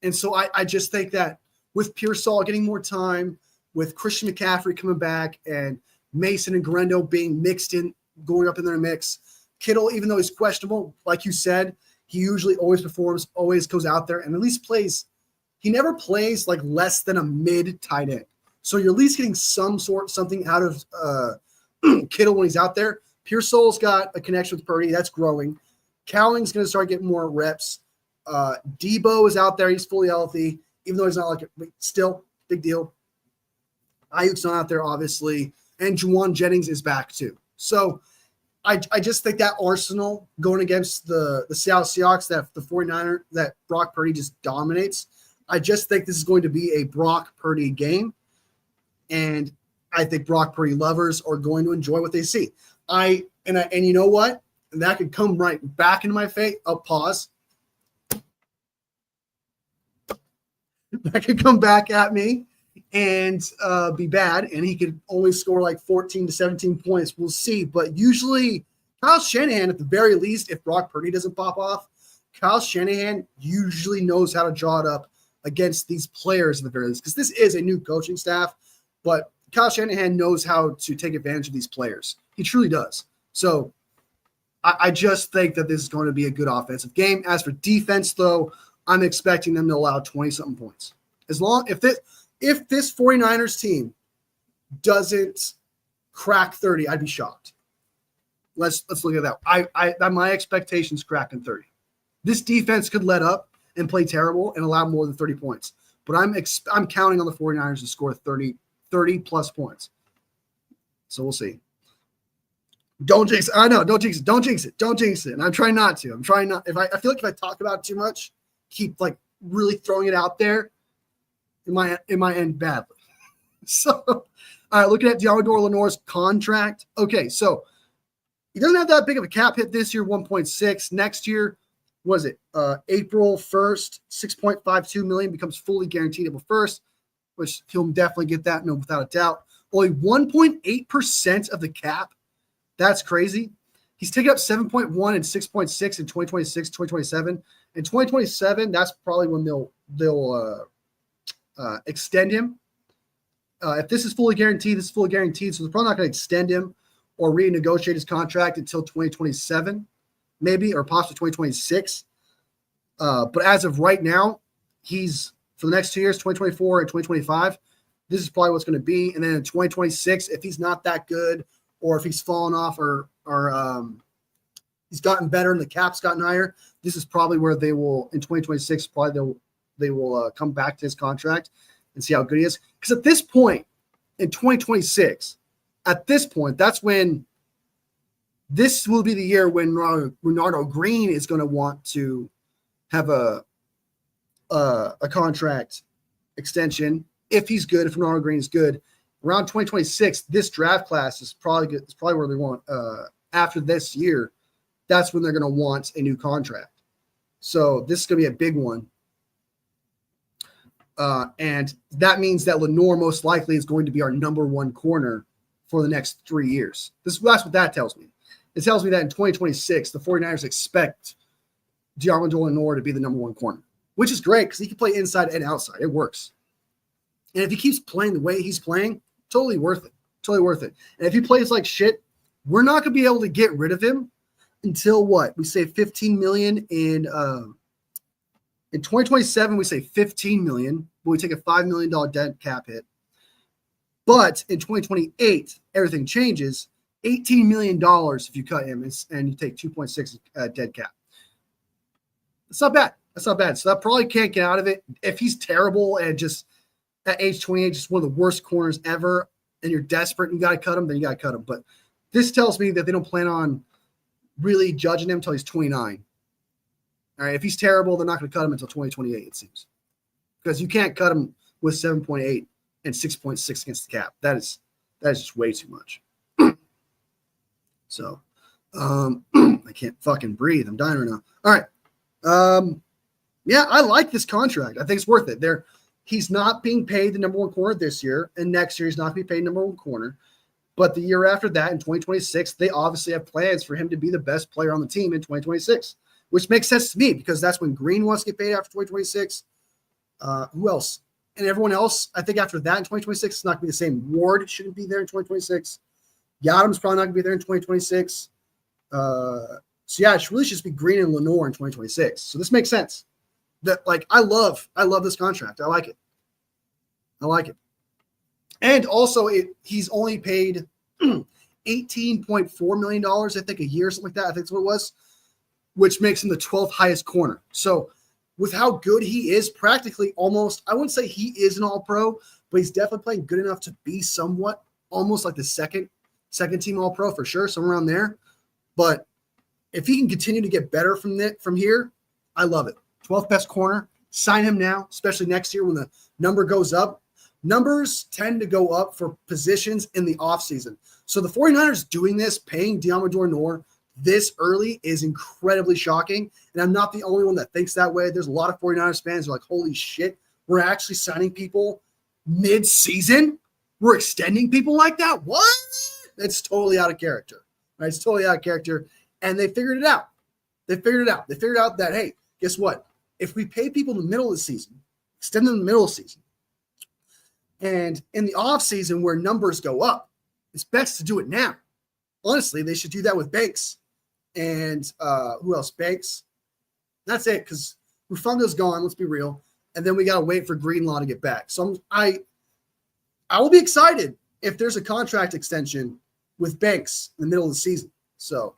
And so I just think that with Pearsall getting more time, with Christian McCaffrey coming back and Mason and Garendo being mixed in, going up in their mix, Kittle, even though he's questionable, like you said, he usually always performs, always goes out there and at least plays. He never plays like less than a mid tight end. So you're at least getting something out of Kittle when he's out there. Pearsall's got a connection with Purdy. That's growing. Cowling's going to start getting more reps. Debo is out there. He's fully healthy, even though he's not like – still, big deal. Ayuk's not out there, obviously. And Juwan Jennings is back too. So I just think that arsenal going against the Seattle Seahawks, that the 49er, that Brock Purdy just dominates. I just think this is going to be a Brock Purdy game. And I think Brock Purdy lovers are going to enjoy what they see. And you know what? And that could come right back into my face. Oh, pause. That could come back at me and be bad, and he could only score like 14 to 17 points. We'll see. But usually, Kyle Shanahan, at the very least, if Brock Purdy doesn't pop off, Kyle Shanahan usually knows how to draw it up against these players at the very least, because this is a new coaching staff, but Kyle Shanahan knows how to take advantage of these players. He truly does. So I just think that this is going to be a good offensive game. As for defense, though, I'm expecting them to allow 20-something points. If this 49ers team doesn't crack 30, I'd be shocked. Let's look at that. My expectations cracking 30. This defense could let up and play terrible and allow more than 30 points. But I'm counting on the 49ers to score 30 plus points. So we'll see. Don't jinx it. I know. Don't jinx it. Don't jinx it. Don't jinx it. And I'm trying not to. I feel like if I talk about it too much, keep like really throwing it out there, it might end badly. So, all right, looking at Lenoir's contract. Okay, so he doesn't have that big of a cap hit this year, 1.6. Next year, was it April 1st, $6.52 million becomes fully guaranteed April 1st, which he'll definitely get that, no, without a doubt. Only 1.8% of the cap. That's crazy. He's taken up 7.1 and 6.6 in 2026, 2027. In 2027, that's probably when they'll extend him. If this is fully guaranteed, this is fully guaranteed. So they're probably not going to extend him or renegotiate his contract until 2027, maybe, or possibly 2026. But as of right now, he's for the next 2 years, 2024 and 2025. This is probably what's going to be. And then in 2026, if he's not that good, or if he's fallen off, or he's gotten better and the cap's gotten higher, this is probably where they will, in 2026, they will come back to his contract and see how good he is. Because at this point, in 2026, that's when this will be the year when Renardo Green is going to want to have a contract extension if he's good, if Renardo Green is good. Around 2026, this draft class is probably where they want. After this year, that's when they're going to want a new contract. So this is going to be a big one. And that means that Lenoir most likely is going to be our number one corner for the next 3 years. That's what that tells me. It tells me that in 2026, the 49ers expect Lenoir to be the number one corner, which is great because he can play inside and outside. It works. And if he keeps playing the way he's playing, totally worth it. Totally worth it. And if he plays like shit, we're not going to be able to get rid of him until what? We say $15 million in 2027, we say $15 million, but we take a $5 million dead cap hit. But in 2028, everything changes. $18 million if you cut him and you take 2.6 dead cap. That's not bad. That's not bad. So that probably can't get out of it. If he's terrible and just at age 28, just one of the worst corners ever, and you're desperate and you got to cut him, then you got to cut him. But this tells me that they don't plan on really judging him until he's 29. All right, if he's terrible, they're not going to cut him until 2028, it seems. Because you can't cut him with 7.8 and 6.6 against the cap. That is just way too much. So, I can't fucking breathe. I'm dying right now. All right. Yeah, I like this contract. I think it's worth it. He's not being paid the number one corner this year, and next year he's not being paid number one corner. But the year after that, in 2026, they obviously have plans for him to be the best player on the team in 2026, which makes sense to me because that's when Green wants to get paid after 2026. Who else? And everyone else, I think after that in 2026, it's not going to be the same. Ward shouldn't be there in 2026. Yadam's probably not going to be there in 2026. So yeah, it really should just be Green and Lenoir in 2026. So this makes sense. I love this contract. I like it. And also he's only paid $18.4 million, I think, a year, something like that. I think that's what it was, which makes him the 12th highest corner. So with how good he is, practically almost, I wouldn't say he is an all-pro, but he's definitely playing good enough to be somewhat almost like the second team all-pro for sure, somewhere around there. But if he can continue to get better from here, I love it. 12th best corner. Sign him now, especially next year when the number goes up. Numbers tend to go up for positions in the offseason. So the 49ers doing this, paying Lenoir this early is incredibly shocking. And I'm not the only one that thinks that way. There's a lot of 49ers fans who are like, holy shit, we're actually signing people mid-season, we're extending people like that. What? That's totally out of character. Right? It's totally out of character. And they figured it out. They figured out that, hey, guess what? If we pay people in the middle of the season, extend them in the middle of the season, and in the off season where numbers go up, it's best to do it now. Honestly, they should do that with Banks. And who else? Banks. That's it, because Rufundo's gone, let's be real. And then we got to wait for Greenlaw to get back. So I will be excited if there's a contract extension with Banks in the middle of the season. So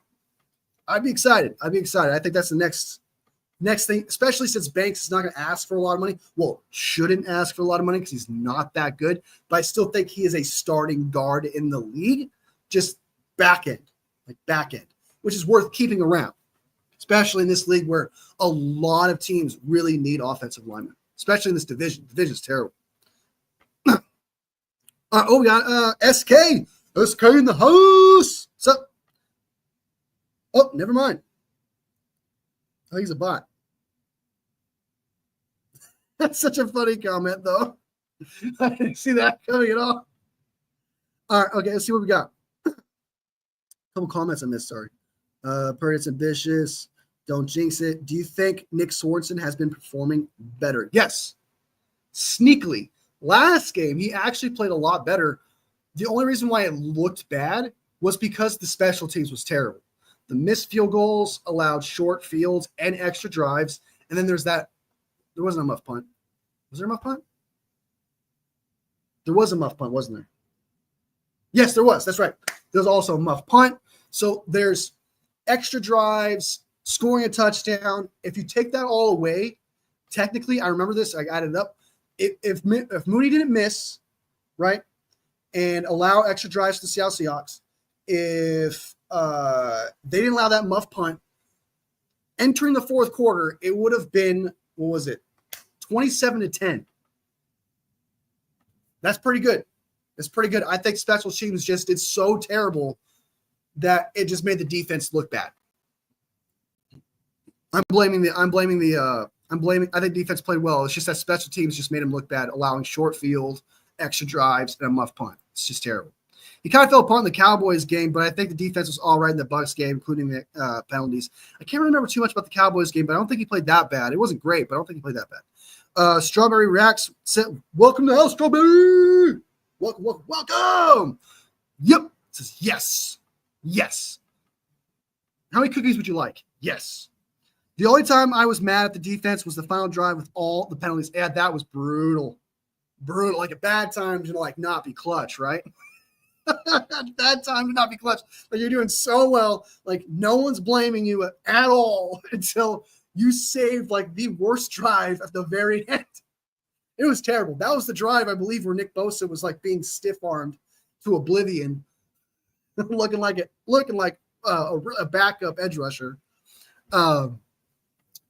I'd be excited. I think that's the next thing, especially since Banks is not going to ask for a lot of money. Well, shouldn't ask for a lot of money because he's not that good. But I still think he is a starting guard in the league, just back end, which is worth keeping around, especially in this league where a lot of teams really need offensive linemen, especially in this division. The division's terrible. We got SK in the house. So, oh, never mind. Oh, he's a bot. That's such a funny comment, though. I didn't see that coming at all. All right, okay, let's see what we got. A couple comments on this, sorry. Purdy's ambitious. Don't jinx it. Do you think Nick Sorensen has been performing better? Yes. Sneakily. Last game, he actually played a lot better. The only reason why it looked bad was because the special teams was terrible. The missed field goals allowed short fields and extra drives. And then there's that. There wasn't a muff punt. Was there a muff punt? There was a muff punt, wasn't there? Yes, there was. That's right. There's also a muff punt. So there's extra drives, scoring a touchdown. If you take that all away, technically, I remember this. I added it up. If Mooney didn't miss, right, and allow extra drives to the Seattle Seahawks, if they didn't allow that muff punt, entering the fourth quarter, it would have been, what was it, 27-10. That's pretty good. It's pretty good. I think special teams just did so terrible that it just made the defense look bad. I think defense played well. It's just that special teams just made him look bad, allowing short field, extra drives, and a muff punt. It's just terrible. He kind of fell apart in the Cowboys game, but I think the defense was all right in the Bucs game, including the penalties. I can't remember too much about the Cowboys game, but I don't think he played that bad. It wasn't great, but I don't think he played that bad. Strawberry Reacts said, "Welcome to hell, Strawberry. Welcome." Yep. It says yes. Yes. How many cookies would you like? Yes. The only time I was mad at the defense was the final drive with all the penalties. Yeah, that was brutal. Brutal. Like a bad time to not be clutch, right? Bad time to not be clutch. Like you're doing so well. Like no one's blaming you at all until you saved the worst drive at the very end. It was terrible. That was the drive, I believe, where Nick Bosa was being stiff-armed to oblivion, looking like a backup edge rusher.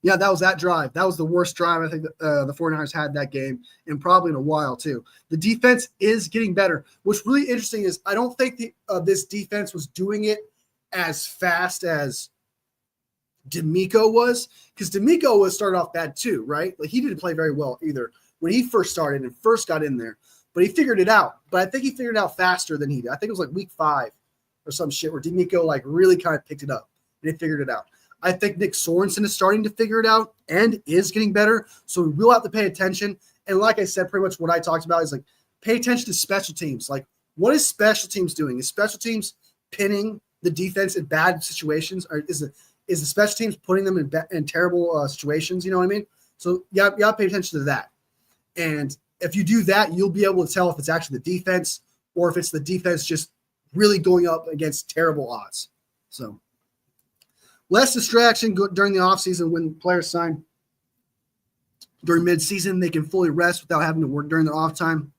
Yeah, that was that drive. That was the worst drive I think the 49ers had that game, and probably in a while too. The defense is getting better. What's really interesting is I don't think this defense was doing it as fast as D'Amico was, because D'Amico was started off bad too, right? He didn't play very well either when he first started and first got in there, but he figured it out. But I think he figured it out faster than he did. I think it was week 5 or some shit where D'Amico really kind of picked it up and he figured it out. I think Nick Sorensen is starting to figure it out and is getting better. So we will have to pay attention. And like I said, pretty much what I talked about is pay attention to special teams. What is special teams doing? Is special teams pinning the defense in bad situations, or is the special teams putting them in terrible situations? You know what I mean? So you got to pay attention to that. And if you do that, you'll be able to tell if it's actually the defense or if it's the defense just really going up against terrible odds. So less distraction during the offseason when players sign. During midseason, they can fully rest without having to work during their off time.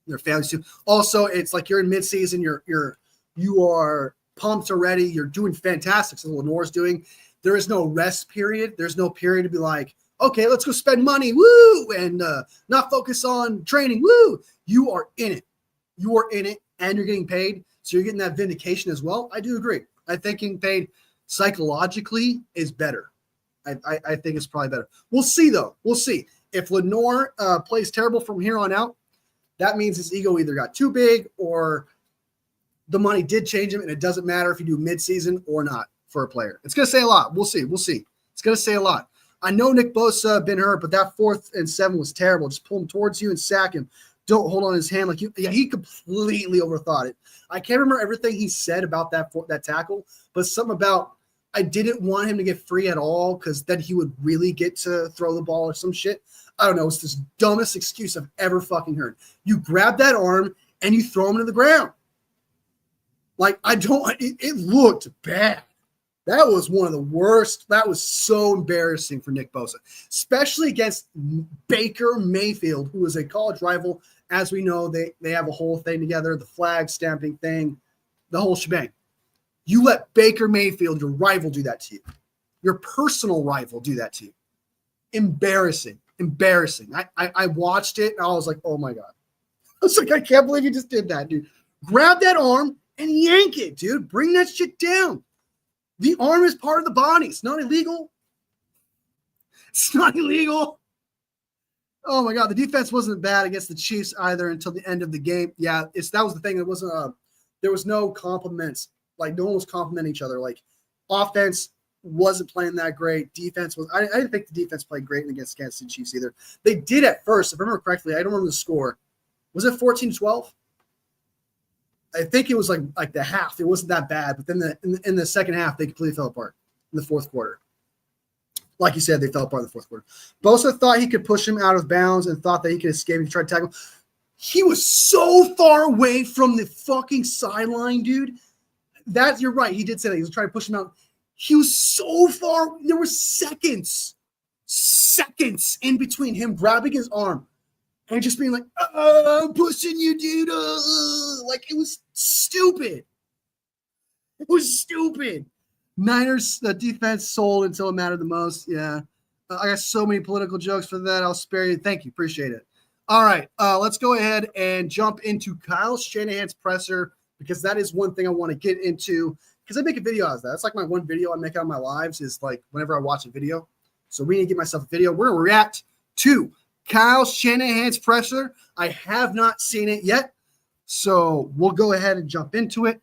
Their families too. Also, it's you're in midseason, you are pumped already. You're doing fantastic. So Lenoir's doing. There is no rest period. There's no period to be okay, let's go spend money, woo, and not focus on training, woo. You are in it. You are in it, and you're getting paid, so you're getting that vindication as well. I do agree. I think getting paid psychologically is better. I think it's probably better. We'll see, though. We'll see. If Lenoir plays terrible from here on out, that means his ego either got too big or the money did change him, and it doesn't matter if you do midseason or not for a player. It's going to say a lot. We'll see. It's going to say a lot. I know Nick Bosa been hurt, but that 4th and 7 was terrible. Just pull him towards you and sack him. Don't hold on his hand like you. Yeah, he completely overthought it. I can't remember everything he said about that tackle, but something about I didn't want him to get free at all because then he would really get to throw the ball or some shit. I don't know. It's the dumbest excuse I've ever fucking heard. You grab that arm and you throw him to the ground. Like, it looked bad. That was one of the worst. That was so embarrassing for Nick Bosa, especially against Baker Mayfield, who is a college rival. As we know, they have a whole thing together, the flag stamping thing, the whole shebang. You let Baker Mayfield, your rival, do that to you. Your personal rival do that to you. Embarrassing. I watched it, and I was like, oh, my God. I was like, I can't believe you just did that, dude. Grab that arm and yank it, dude. Bring that shit down. The arm is part of the body. It's not illegal. Oh, my God. The defense wasn't bad against the Chiefs either until the end of the game. Yeah, that was the thing. It wasn't there was no compliments. Like, no one was complimenting each other. Like, offense wasn't playing that great. Defense was – I didn't think the defense played great against Kansas City Chiefs either. They did at first. If I remember correctly, I don't remember the score. Was it 14-12? I think it was like the half. It wasn't that bad. But then in the second half, they completely fell apart in the fourth quarter. Like you said, they fell apart in the fourth quarter. Bosa thought he could push him out of bounds and thought that he could escape if he tried to tackle. He was so far away from the fucking sideline, dude. You're right. He did say that. He was trying to push him out. He was so far. There were seconds in between him grabbing his arm and just being like, I'm pushing you, dude. Like, it was stupid. Niners, the defense sold until it mattered the most. Yeah. I got so many political jokes for that. I'll spare you. Thank you. Appreciate it. All right. Let's go ahead and jump into Kyle Shanahan's presser, because that is one thing I want to get into, because I make a video out of that. That's like my one video I make out of my lives is like whenever I watch a video. So we need to get myself a video. We're going to react to Kyle Shanahan's presser. I have not seen it yet. So we'll go ahead and jump into it.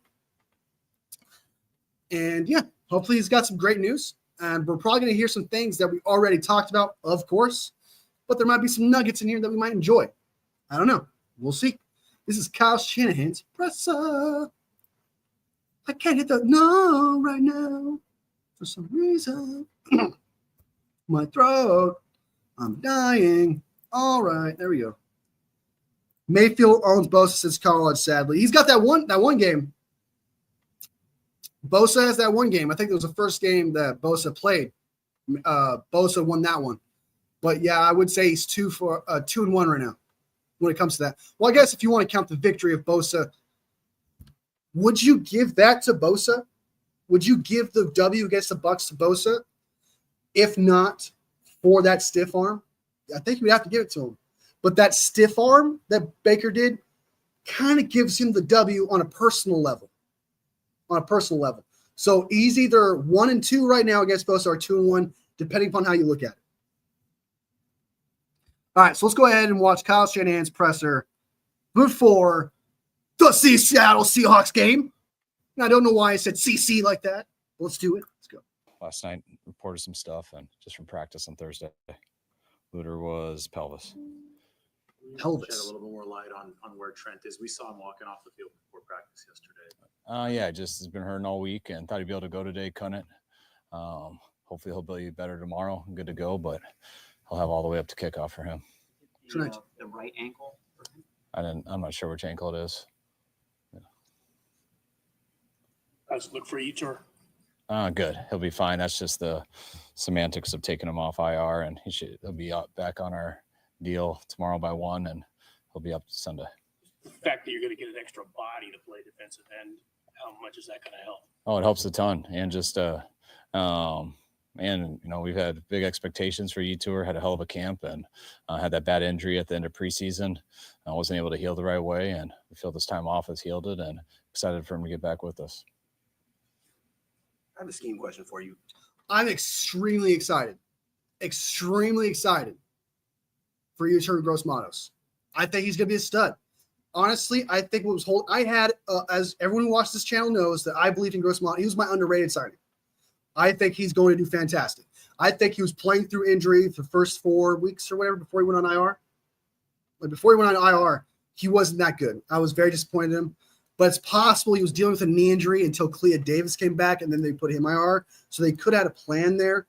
And yeah, hopefully he's got some great news. And we're probably going to hear some things that we already talked about, of course. But there might be some nuggets in here that we might enjoy. I don't know. We'll see. This is Kyle Shanahan's presser. I can't hit the no right now for some reason. My throat. I'm dying. All right, there we go. Mayfield owns Bosa since college, sadly. He's got that one game. Bosa has that one game. I think it was the first game that Bosa played. Bosa won that one. But yeah, I would say he's 2-1 right now when it comes to that. Well, I guess if you want to count the victory of Bosa, would you give that to Bosa? Would you give the W against the Bucs to Bosa? If not for that stiff arm, I think we'd have to give it to him. But that stiff arm that Baker did kind of gives him the W on a personal level. So he's either 1-2 right now against Bosa or 2-1, depending upon how you look at it. All right, so let's go ahead and watch Kyle Shanahan's presser before the Seattle Seahawks game. And I don't know why I said CC like that. Let's do it. Let's go. Last night, reported some stuff, and just from practice on Thursday, Luter was pelvis. Shed a little bit more light on where Trent is. We saw him walking off the field before practice yesterday. Yeah, just has been hurting all week and thought he'd be able to go today. Couldn't. Hopefully he'll be better tomorrow. Good to go, but he'll have all the way up to kickoff for him. The right ankle for him? I'm not sure which ankle it is. Yeah. How's it look for Etor? Good. He'll be fine. That's just the semantics of taking him off IR, and he'll be back on our deal tomorrow by 1, and he'll be up Sunday. The fact that you're going to get an extra body to play defensive end, how much is that going to help? Oh, it helps a ton. And just and we've had big expectations for Etor. Had a hell of a camp, and had that bad injury at the end of preseason. I wasn't able to heal the right way, and we feel this time off has healed it, and excited for him to get back with us. I have a scheme question for you. I'm extremely excited for Yetur Gross-Matos. I think he's going to be a stud. honestly, I think what was I had, as everyone who watches this channel knows, that I believed in Gross Matos. He was my underrated signing. I think he's going to do fantastic. I think he was playing through injury the first 4 weeks or whatever before he went on IR. Like before he went on IR, he wasn't that good. I was very disappointed in him. But it's possible he was dealing with a knee injury until Clea Davis came back, and then they put him IR. So they could have had a plan there.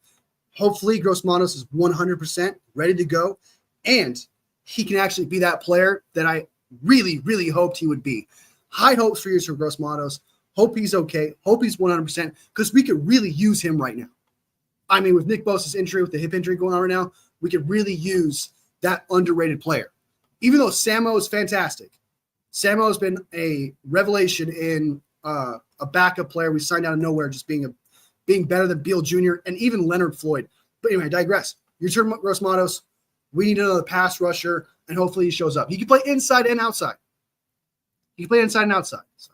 Hopefully, Gross Matos is 100% ready to go, and he can actually be that player that I really, really hoped he would be. High hopes for years for Gross Matos. Hope he's okay. Hope he's 100% because we could really use him right now. I mean, with Nick Bosa's injury, with the hip injury going on right now, we could really use that underrated player. Even though Samo is fantastic, Samo has been a revelation in a backup player we signed out of nowhere, just being better than Beal Jr. and even Leonard Floyd. But anyway, I digress. Your turn, Gross Matos. We need another pass rusher, and hopefully he shows up. He can play inside and outside. He can play inside and outside. So.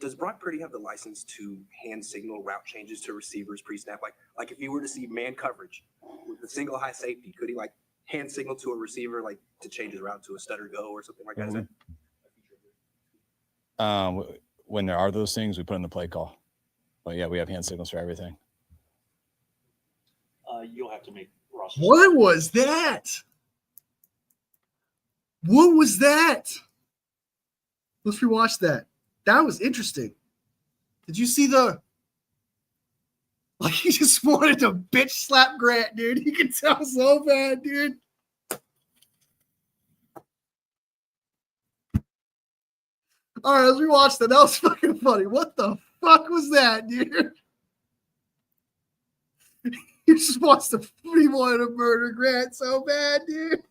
Does Brock Purdy have the license to hand signal route changes to receivers pre-snap? Like if he were to see man coverage with a single high safety, could he like hand signal to a receiver like to change his route to a stutter go or something like that? Is that when there are those things, we put in the play call. But yeah, we have hand signals for everything. You'll have to make roster. What was that? What was that? Let's rewatch that. That was interesting. Did you see like he just wanted to bitch slap Grant, dude. You can tell so bad, dude. All right, let's rewatch that. That was fucking funny. What the fuck was that, dude? He just wants to murder Grant so bad, dude.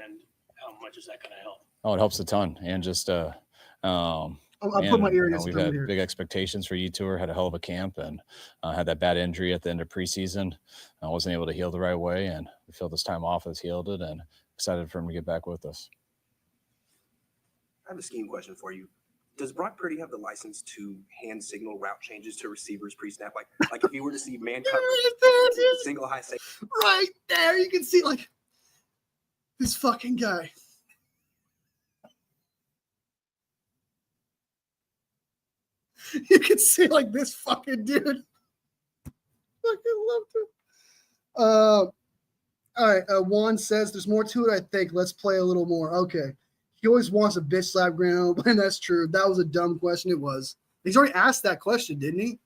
And how much is that going to help? Oh, it helps a ton. And just I'll put my ear against we've the had here. big expectations for Tour. Had a hell of a camp and had that bad injury at the end of preseason. I wasn't able to heal the right way, and we feel this time off has healed it, and excited for him to get back with us. I have a scheme question for you. Does Brock Purdy have the license to hand signal route changes to receivers pre-snap? Like if he were to see man coverage with a single high safety. Right there, you can see like this fucking guy. You can see like this fucking dude. Fucking loved it. All right. Juan says there's more to it, I think. Let's play a little more. Okay. He always wants a bitch slap Grant, and that's true. That was a dumb question. It was. He's already asked that question, didn't he?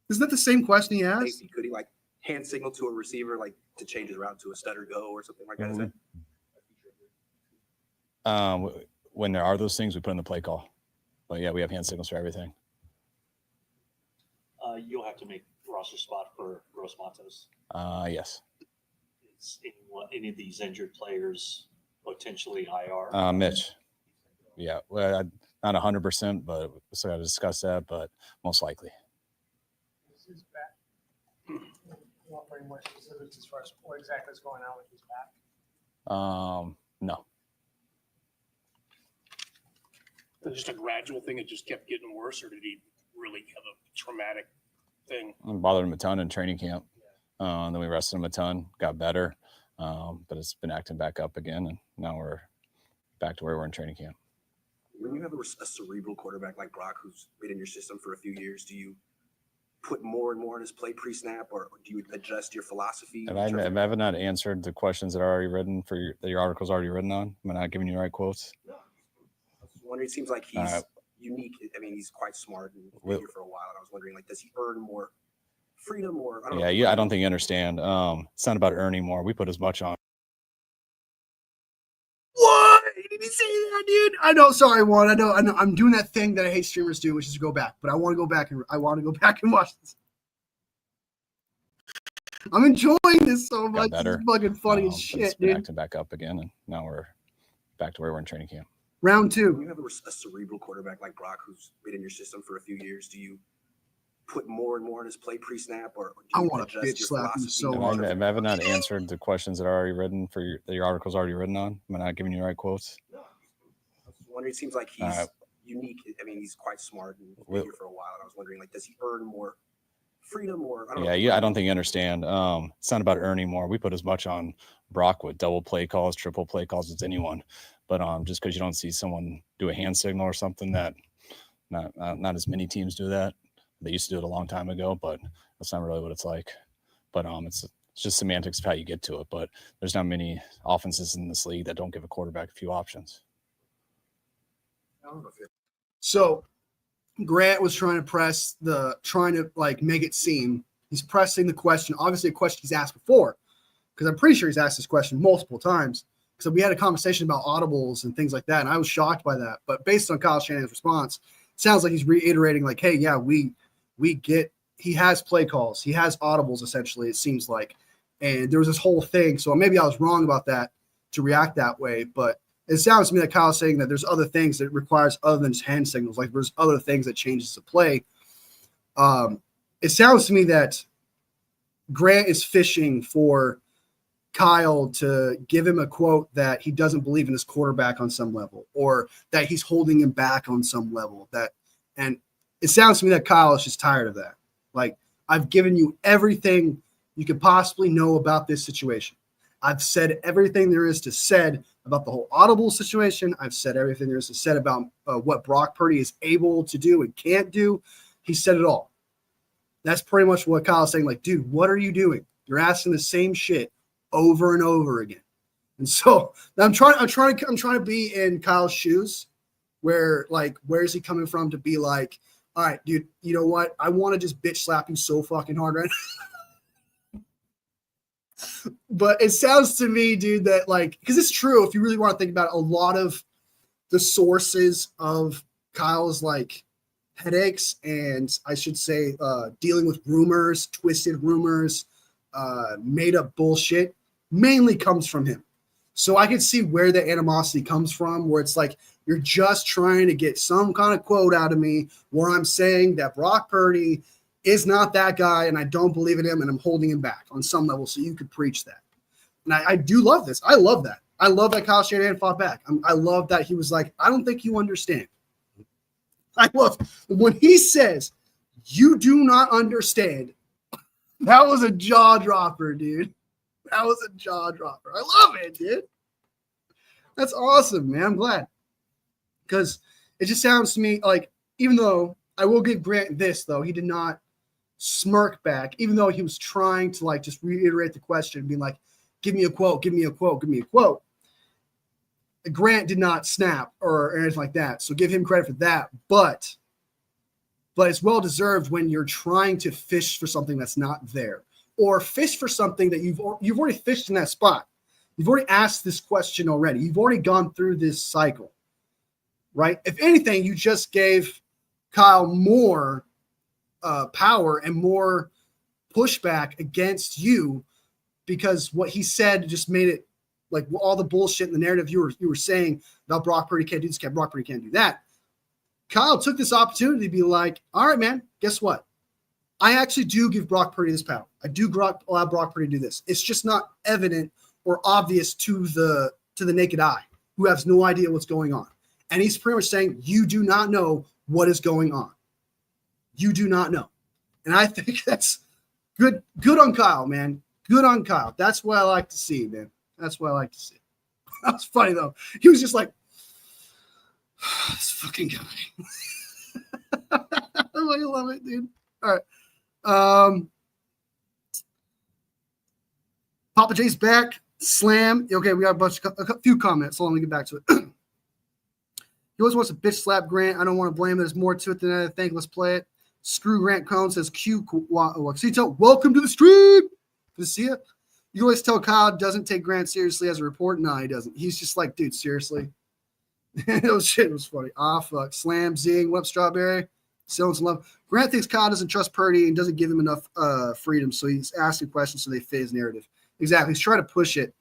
Isn't that the same question he asked? Safety. Could he like hand signal to a receiver like to change his route to a stutter go or something like that? Is that when there are those things, we put in the play call. But yeah, we have hand signals for everything. You'll have to make roster spot for Gross Matos. Yes. Is any of these injured players potentially IR? Mitch. Yeah, well, not 100%, but we still got to discuss that, but most likely. Is his back? You want to bring more specifics as far as what exactly is going on with his back? No. Was it just a gradual thing? It just kept getting worse, or did he really have a traumatic thing? It bothered him a ton in training camp. Then we rested him a ton, got better, but it's been acting back up again, and now we're back to where we're in training camp. When you have a cerebral quarterback like Brock who's been in your system for a few years, do you put more and more in his play pre-snap, or do you adjust your philosophy? Have I not answered the questions that are already written that your article's already written on? Am I not giving you the right quotes? No. I was wondering, it seems like he's unique. I mean, he's quite smart and been here for a while. And I was wondering, like, does he earn more freedom or? I don't know. I don't think you understand. It's not about earning more. We put as much on. What? Did he say that, dude? I know. Sorry, Juan. I know. I'm doing that thing that I hate streamers do, which is to go back. But I want to go back and watch this. I'm enjoying this so much. It's fucking funny as shit, it's been dude. acting back up again, and now we're back to where we're in training camp. Round two. When you have a cerebral quarterback like Brock who's been in your system for a few years, do you put more and more in his play pre-snap, or do you want to bitch slap him so hard. hard. Have I not answered the questions that are already written that your article's already written on? Am I not giving you the right quotes? No. I was wondering, it seems like he's unique. I mean, he's quite smart and been here for a while. And I was wondering, like, does he earn more freedom or? I don't know. I don't think you understand. It's not about earning more. We put as much on Brock with double play calls, triple play calls as anyone. But just because you don't see someone do a hand signal or something, that not as many teams do that. They used to do it a long time ago, but that's not really what it's like. But it's just semantics of how you get to it. But there's not many offenses in this league that don't give a quarterback a few options. So Grant was trying to like make it seem he's pressing the question. Obviously, a question he's asked before, because I'm pretty sure he's asked this question multiple times. So we had a conversation about audibles and things like that, and I was shocked by that. But based on Kyle Shanahan's response, it sounds like he's reiterating, like, hey, yeah, we get he has play calls, he has audibles, essentially, it seems like. And there was this whole thing. So maybe I was wrong about that to react that way, but it sounds to me like Kyle's saying that there's other things that it requires other than just hand signals. Like there's other things that changes the play. It sounds to me that Grant is fishing for Kyle to give him a quote that he doesn't believe in his quarterback on some level, or that he's holding him back on some level. And it sounds to me that Kyle is just tired of that. Like, I've given you everything you could possibly know about this situation. I've said everything there is to said about the whole audible situation. I've said everything there is to said about what Brock Purdy is able to do and can't do. He said it all. That's pretty much what Kyle's saying. Like, dude, what are you doing? You're asking the same shit over and over again. And so I'm trying to be in Kyle's shoes, where like, where's he coming from to be like, all right, dude, you know what? I want to just bitch slap you so fucking hard right now. But it sounds to me, dude, that like, because it's true, if you really want to think about it, a lot of the sources of Kyle's like headaches, and I should say dealing with rumors, twisted rumors, made up bullshit, mainly comes from him. So I can see where the animosity comes from, where it's like, you're just trying to get some kind of quote out of me where I'm saying that Brock Purdy is not that guy and I don't believe in him and I'm holding him back on some level so you could preach that. And I do love this. I love that. I love that Kyle Shanahan fought back. I love that he was like, I don't think you understand. I love when he says, you do not understand. That was a jaw dropper, dude. That was a jaw dropper. I love it, dude. That's awesome, man. I'm glad. Because it just sounds to me like, even though I will give Grant this, though, he did not smirk back, even though he was trying to like just reiterate the question, being like, give me a quote, give me a quote, give me a quote. Grant did not snap or anything like that. So give him credit for that. But it's well deserved when you're trying to fish for something that's not there, or fish for something that you've already fished in that spot. You've already asked this question already. You've already gone through this cycle, right? If anything, you just gave Kyle more power and more pushback against you, because what he said just made it like all the bullshit in the narrative you were saying about Brock Purdy can't do this, Brock Purdy can't do that. Kyle took this opportunity to be like, all right, man, guess what? I actually do give Brock Purdy this power. I do allow Brock Purdy to do this. It's just not evident or obvious to the naked eye who has no idea what's going on. And he's pretty much saying, you do not know what is going on. You do not know. And I think that's good. Good on Kyle, man. Good on Kyle. That's what I like to see, man. That's what I like to see. That's funny, though. He was just like, this fucking guy. I love it, dude. All right. Papa J's back. Slam. Okay, we got a few comments. So let me get back to it. He always wants to bitch slap Grant. I don't want to blame him. There's more to it than I think. Let's play it. Screw Grant Cohn says Q. Waxito, welcome to the stream. Good to see you. You always tell Kyle doesn't take Grant seriously as a report. No, he doesn't. He's just like, dude, seriously. Oh, shit, it was funny. Fuck. Slam, zing, what up, Strawberry? Selling some love. Grant thinks Kyle doesn't trust Purdy and doesn't give him enough freedom, so he's asking questions so they fit his narrative. Exactly. He's trying to push it.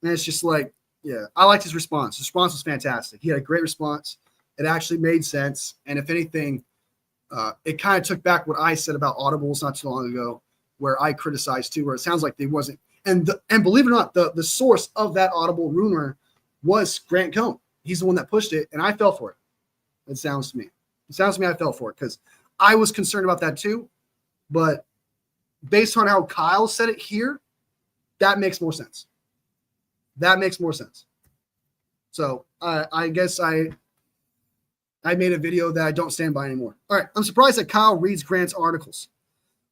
And it's just like, yeah, I liked his response. His response was fantastic. He had a great response. It actually made sense. And if anything, it kind of took back what I said about audibles not too long ago, where I criticized too, where it sounds like they wasn't. And believe it or not, the source of that audible rumor was Grant Cohn. He's the one that pushed it, and I fell for it. It sounds to me. It sounds to me I fell for it because I was concerned about that too. But based on how Kyle said it here, that makes more sense. That makes more sense. So I guess I made a video that I don't stand by anymore. All right. I'm surprised that Kyle reads Grant's articles.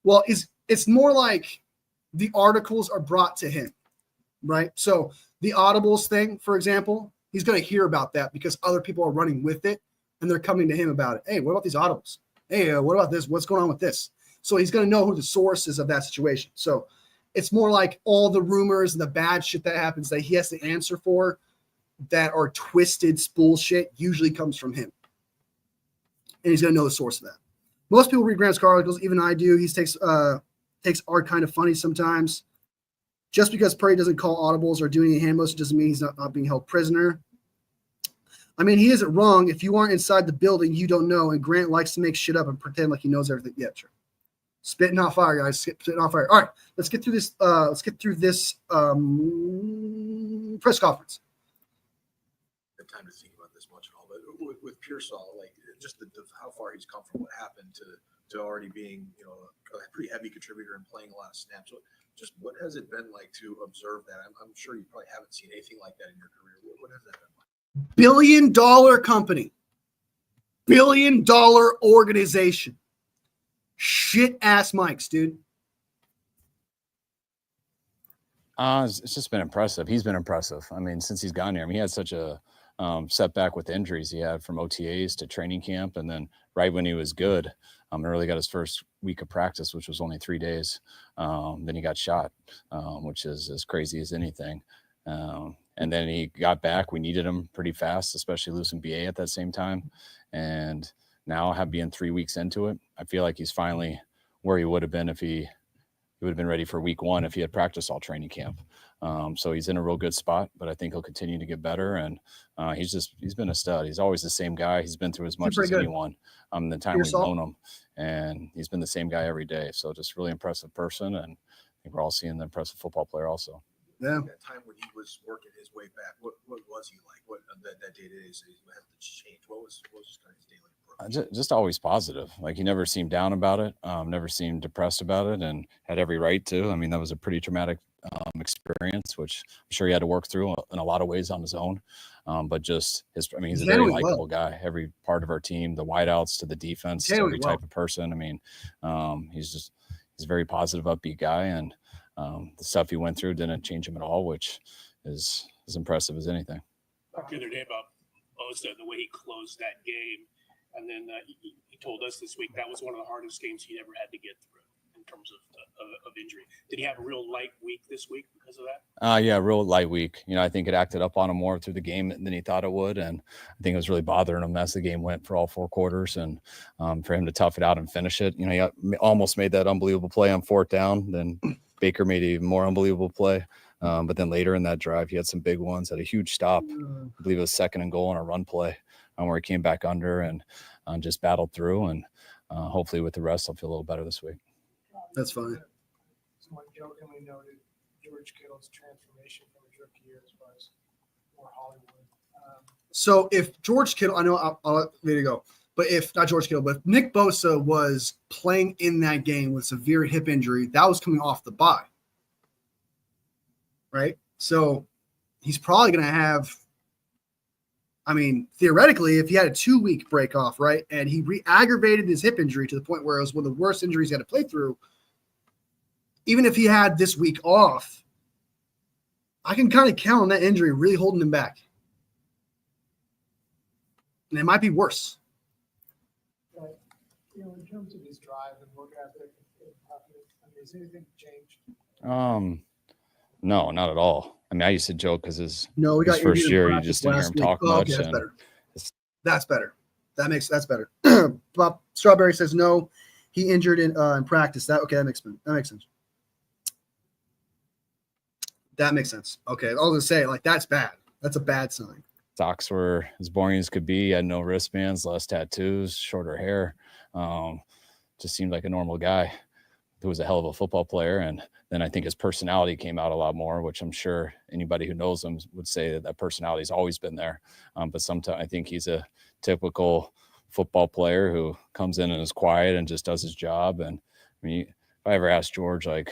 Well, it's more like the articles are brought to him, right? So the Audibles thing, for example, he's going to hear about that because other people are running with it and they're coming to him about it. Hey, what about these Audibles? Hey, what about this? What's going on with this? So he's going to know who the source is of that situation. So it's more like all the rumors and the bad shit that happens that he has to answer for that are twisted bullshit usually comes from him. And he's going to know the source of that. Most people read Grant's articles, even I do. He takes art kind of funny sometimes. Just because Purdy doesn't call audibles or do any hand motion doesn't mean he's not being held prisoner. I mean, he isn't wrong. If you aren't inside the building, you don't know. And Grant likes to make shit up and pretend like he knows everything. Yeah, sure. Spitting hot fire, guys. Spitting hot fire. All right, let's get through this. Let's get through this press conference. The time to think about this much at all, but with Pearsall, like just how far he's come from what happened to already being, a pretty heavy contributor and playing a lot of snaps. So just what has it been like to observe that? I'm sure you probably haven't seen anything like that in your career. What has that been like? $1 billion company, $1 billion organization. Shit ass mics, dude. It's just been impressive. He's been impressive. I mean, since he's gone here, I mean, he had such a setback with the injuries he had from OTAs to training camp. And then right when he was good, really got his first week of practice, which was only 3 days. Then he got shot, which is as crazy as anything. And then he got back. We needed him pretty fast, especially losing BA at that same time. And now being 3 weeks into it, I feel like he's finally where he would have been if he would have been ready for week 1 if he had practiced all training camp. So he's in a real good spot, but I think he'll continue to get better. And he's been a stud. He's always the same guy. He's been through as much as anyone the time we've known him. And he's been the same guy every day. So just really impressive person. And I think we're all seeing the impressive football player also. Yeah. That time when he was working his way back, what was he like? What that day to day has to change? What was just kind of his daily approach? Just always positive. Like he never seemed down about it, never seemed depressed about it, and had every right to. I mean, that was a pretty traumatic experience, which I'm sure he had to work through in a lot of ways on his own. But just he's a very likable guy. Every part of our team, the wideouts to the defense, to every type of person. I mean, he's a very positive, upbeat guy, and the stuff he went through didn't change him at all, which is as impressive as anything. Talked the other day about Osta, the way he closed that game. And then he told us this week that was one of the hardest games he'd ever had to get through in terms of injury. Did he have a real light week this week because of that? Yeah, real light week. I think it acted up on him more through the game than he thought it would. And I think it was really bothering him as the game went for all 4 quarters. And for him to tough it out and finish it, he almost made that unbelievable play on 4th down. Then Baker made an even more unbelievable play. But then later in that drive, he had some big ones, had a huge stop. I believe it was 2nd and goal on a run play where he came back under and just battled through. And hopefully with the rest, I'll feel a little better this week. That's fine. Someone jokingly noted George Kittle's transformation from his rookie year as far as more Hollywood. So if George Kittle, I know I'll let you go, but if not George Kittle, but if Nick Bosa was playing in that game with severe hip injury, that was coming off the bye. Right? So he's probably going to have, theoretically, if he had a 2-week break off, right, and he re-aggravated his hip injury to the point where it was one of the worst injuries he had to play through, even if he had this week off, I can kind of count on that injury really holding him back. And it might be worse. But, in terms of his drive and work ethic, has anything changed? No, not at all. I used to joke because his first year, you just didn't hear him talk much. Okay, that's better. That's better. Bob Strawberry says no. He injured in practice. That makes sense. That makes sense. Okay, I was gonna say that's bad. That's a bad sign. Socks were as boring as could be. He had no wristbands, less tattoos, shorter hair. Just seemed like a normal guy who was a hell of a football player. And then I think his personality came out a lot more, which I'm sure anybody who knows him would say that personality has always been there. But sometimes I think he's a typical football player who comes in and is quiet and just does his job. And if I ever asked George, I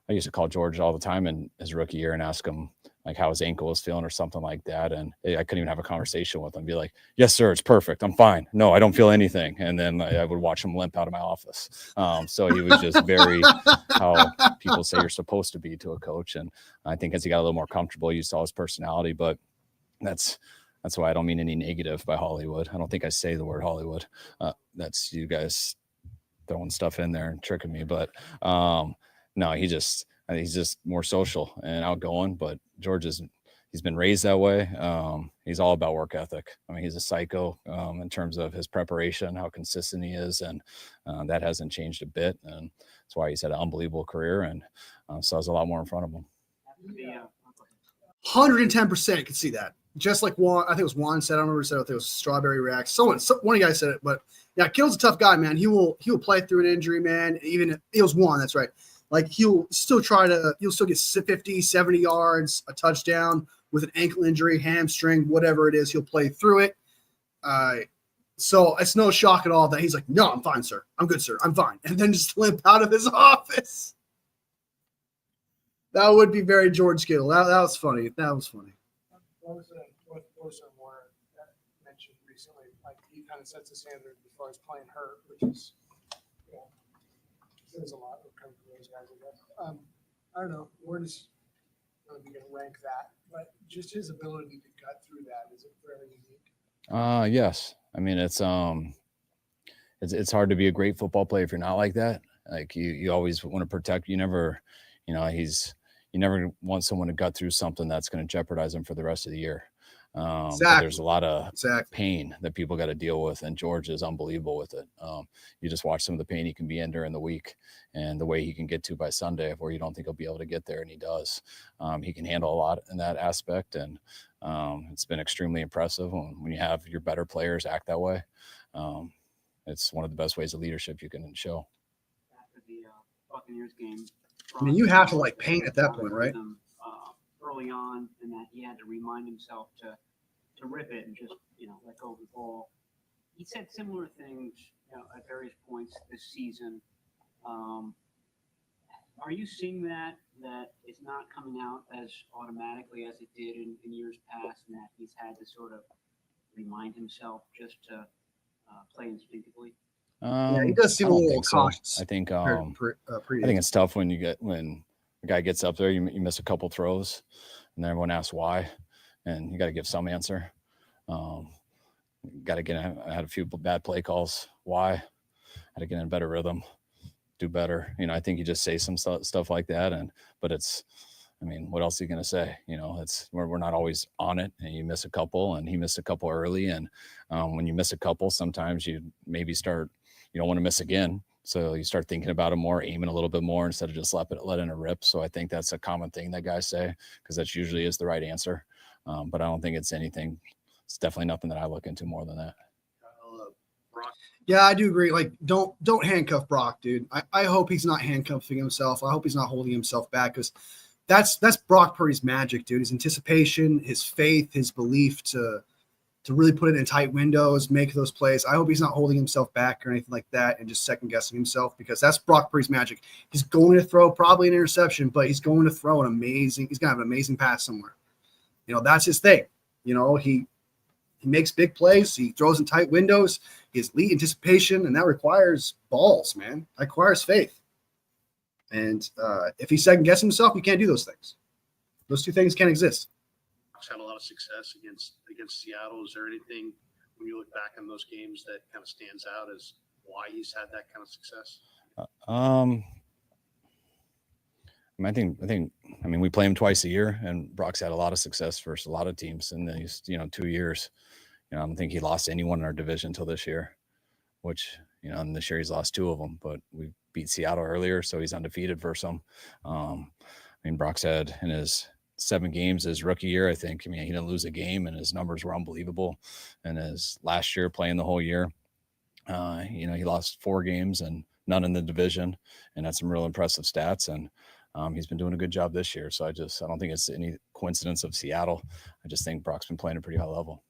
used to call George all the time in his rookie year and ask him like how his ankle was feeling or something like that. And I couldn't even have a conversation with him, be like, yes, sir, it's perfect. I'm fine. No, I don't feel anything. And then I would watch him limp out of my office. So he was just very how people say you're supposed to be to a coach. And I think as he got a little more comfortable, you saw his personality, but that's why I don't mean any negative by Hollywood. I don't think I say the word Hollywood. That's you guys throwing stuff in there and tricking me. But no, I think he's just more social and outgoing. But George he's been raised that way. He's all about work ethic. I mean, he's a psycho in terms of his preparation, how consistent he is, and that hasn't changed a bit. And that's why he's had an unbelievable career and still has a lot more in front of him. 110% could see that. Just like Juan, I think it was Juan said, I don't remember who said it, it was Strawberry Reacts. One of you guys said it, but yeah, Kittle's a tough guy, man. He will play through an injury, man. Even if it was Juan, that's right. Like he'll still get 50, 70 yards, a touchdown with an ankle injury, hamstring, whatever it is, he'll play through it. So it's no shock at all that he's like, no, I'm fine, sir. I'm good, sir. I'm fine. And then just limp out of his office. That would be very George Kittle. That was funny. That was funny. What was Warner mentioned recently? Like he kind of sets the standard as far as playing hurt, which is, there's a lot of coming from those guys. I guess. I don't know. Warner's going to be going to rank that, but just his ability to gut through that is very unique. Yes. I mean, it's hard to be a great football player if you're not like that. Like you always want to protect. You never want someone to gut through something that's going to jeopardize them for the rest of the year. But there's a lot of pain that people got to deal with, and George is unbelievable with it. You just watch some of the pain he can be in during the week and the way he can get to by Sunday where you don't think he'll be able to get there, and he does. He can handle a lot in that aspect, and it's been extremely impressive when you have your better players act that way. It's one of the best ways of leadership you can show. After the Buccaneers game, I mean, you have to like paint at that point, right? Early on, and that he had to remind himself to rip it and just let go of the ball. He said similar things at various points this season. Are you seeing that it's not coming out as automatically as it did in years past, and that he's had to sort of remind himself just to play instinctively? Yeah, he does seem a little cautious. I think I think it's tough when the guy gets up there, you miss a couple throws, and then everyone asks why, and you got to give some answer. Got to get. I had a few bad play calls. Why? Had to get in a better rhythm, do better. I think you just say some stuff like that, but it's. I mean, what else are you going to say? We're not always on it, and you miss a couple, and he missed a couple early, and when you miss a couple, sometimes you maybe start. You don't want to miss again. So you start thinking about it more, aiming a little bit more instead of just letting it rip. So I think that's a common thing that guys say because that usually is the right answer. But I don't think it's anything. It's definitely nothing that I look into more than that. Yeah, I do agree. Like, don't handcuff Brock, dude. I hope he's not handcuffing himself. I hope he's not holding himself back because that's Brock Purdy's magic, dude. His anticipation, his faith, his belief to really put it in tight windows, make those plays. I hope he's not holding himself back or anything like that and just second guessing himself because that's Brock Purdy's magic. He's going to throw probably an interception, but he's going to throw he's going to have an amazing pass somewhere. That's his thing. He makes big plays. He throws in tight windows. He has elite anticipation, and that requires balls, man. That requires faith. And if he second guesses himself, you can't do those things. Those two things can't exist. Had a lot of success against Seattle. Is there anything when you look back on those games that kind of stands out as why he's had that kind of success? I mean, we play him twice a year, and Brock's had a lot of success versus a lot of teams in these 2 years. I don't think he lost anyone in our division until this year, which and this year he's lost 2 of them. But we beat Seattle earlier, so he's undefeated versus them. I mean, Brock's had in his 7 games his rookie year, I think. I mean, he didn't lose a game, and his numbers were unbelievable. And his last year playing the whole year, he lost 4 games and none in the division, and had some real impressive stats. And he's been doing a good job this year. So I don't think it's any coincidence of Seattle. I just think Brock's been playing at a pretty high level.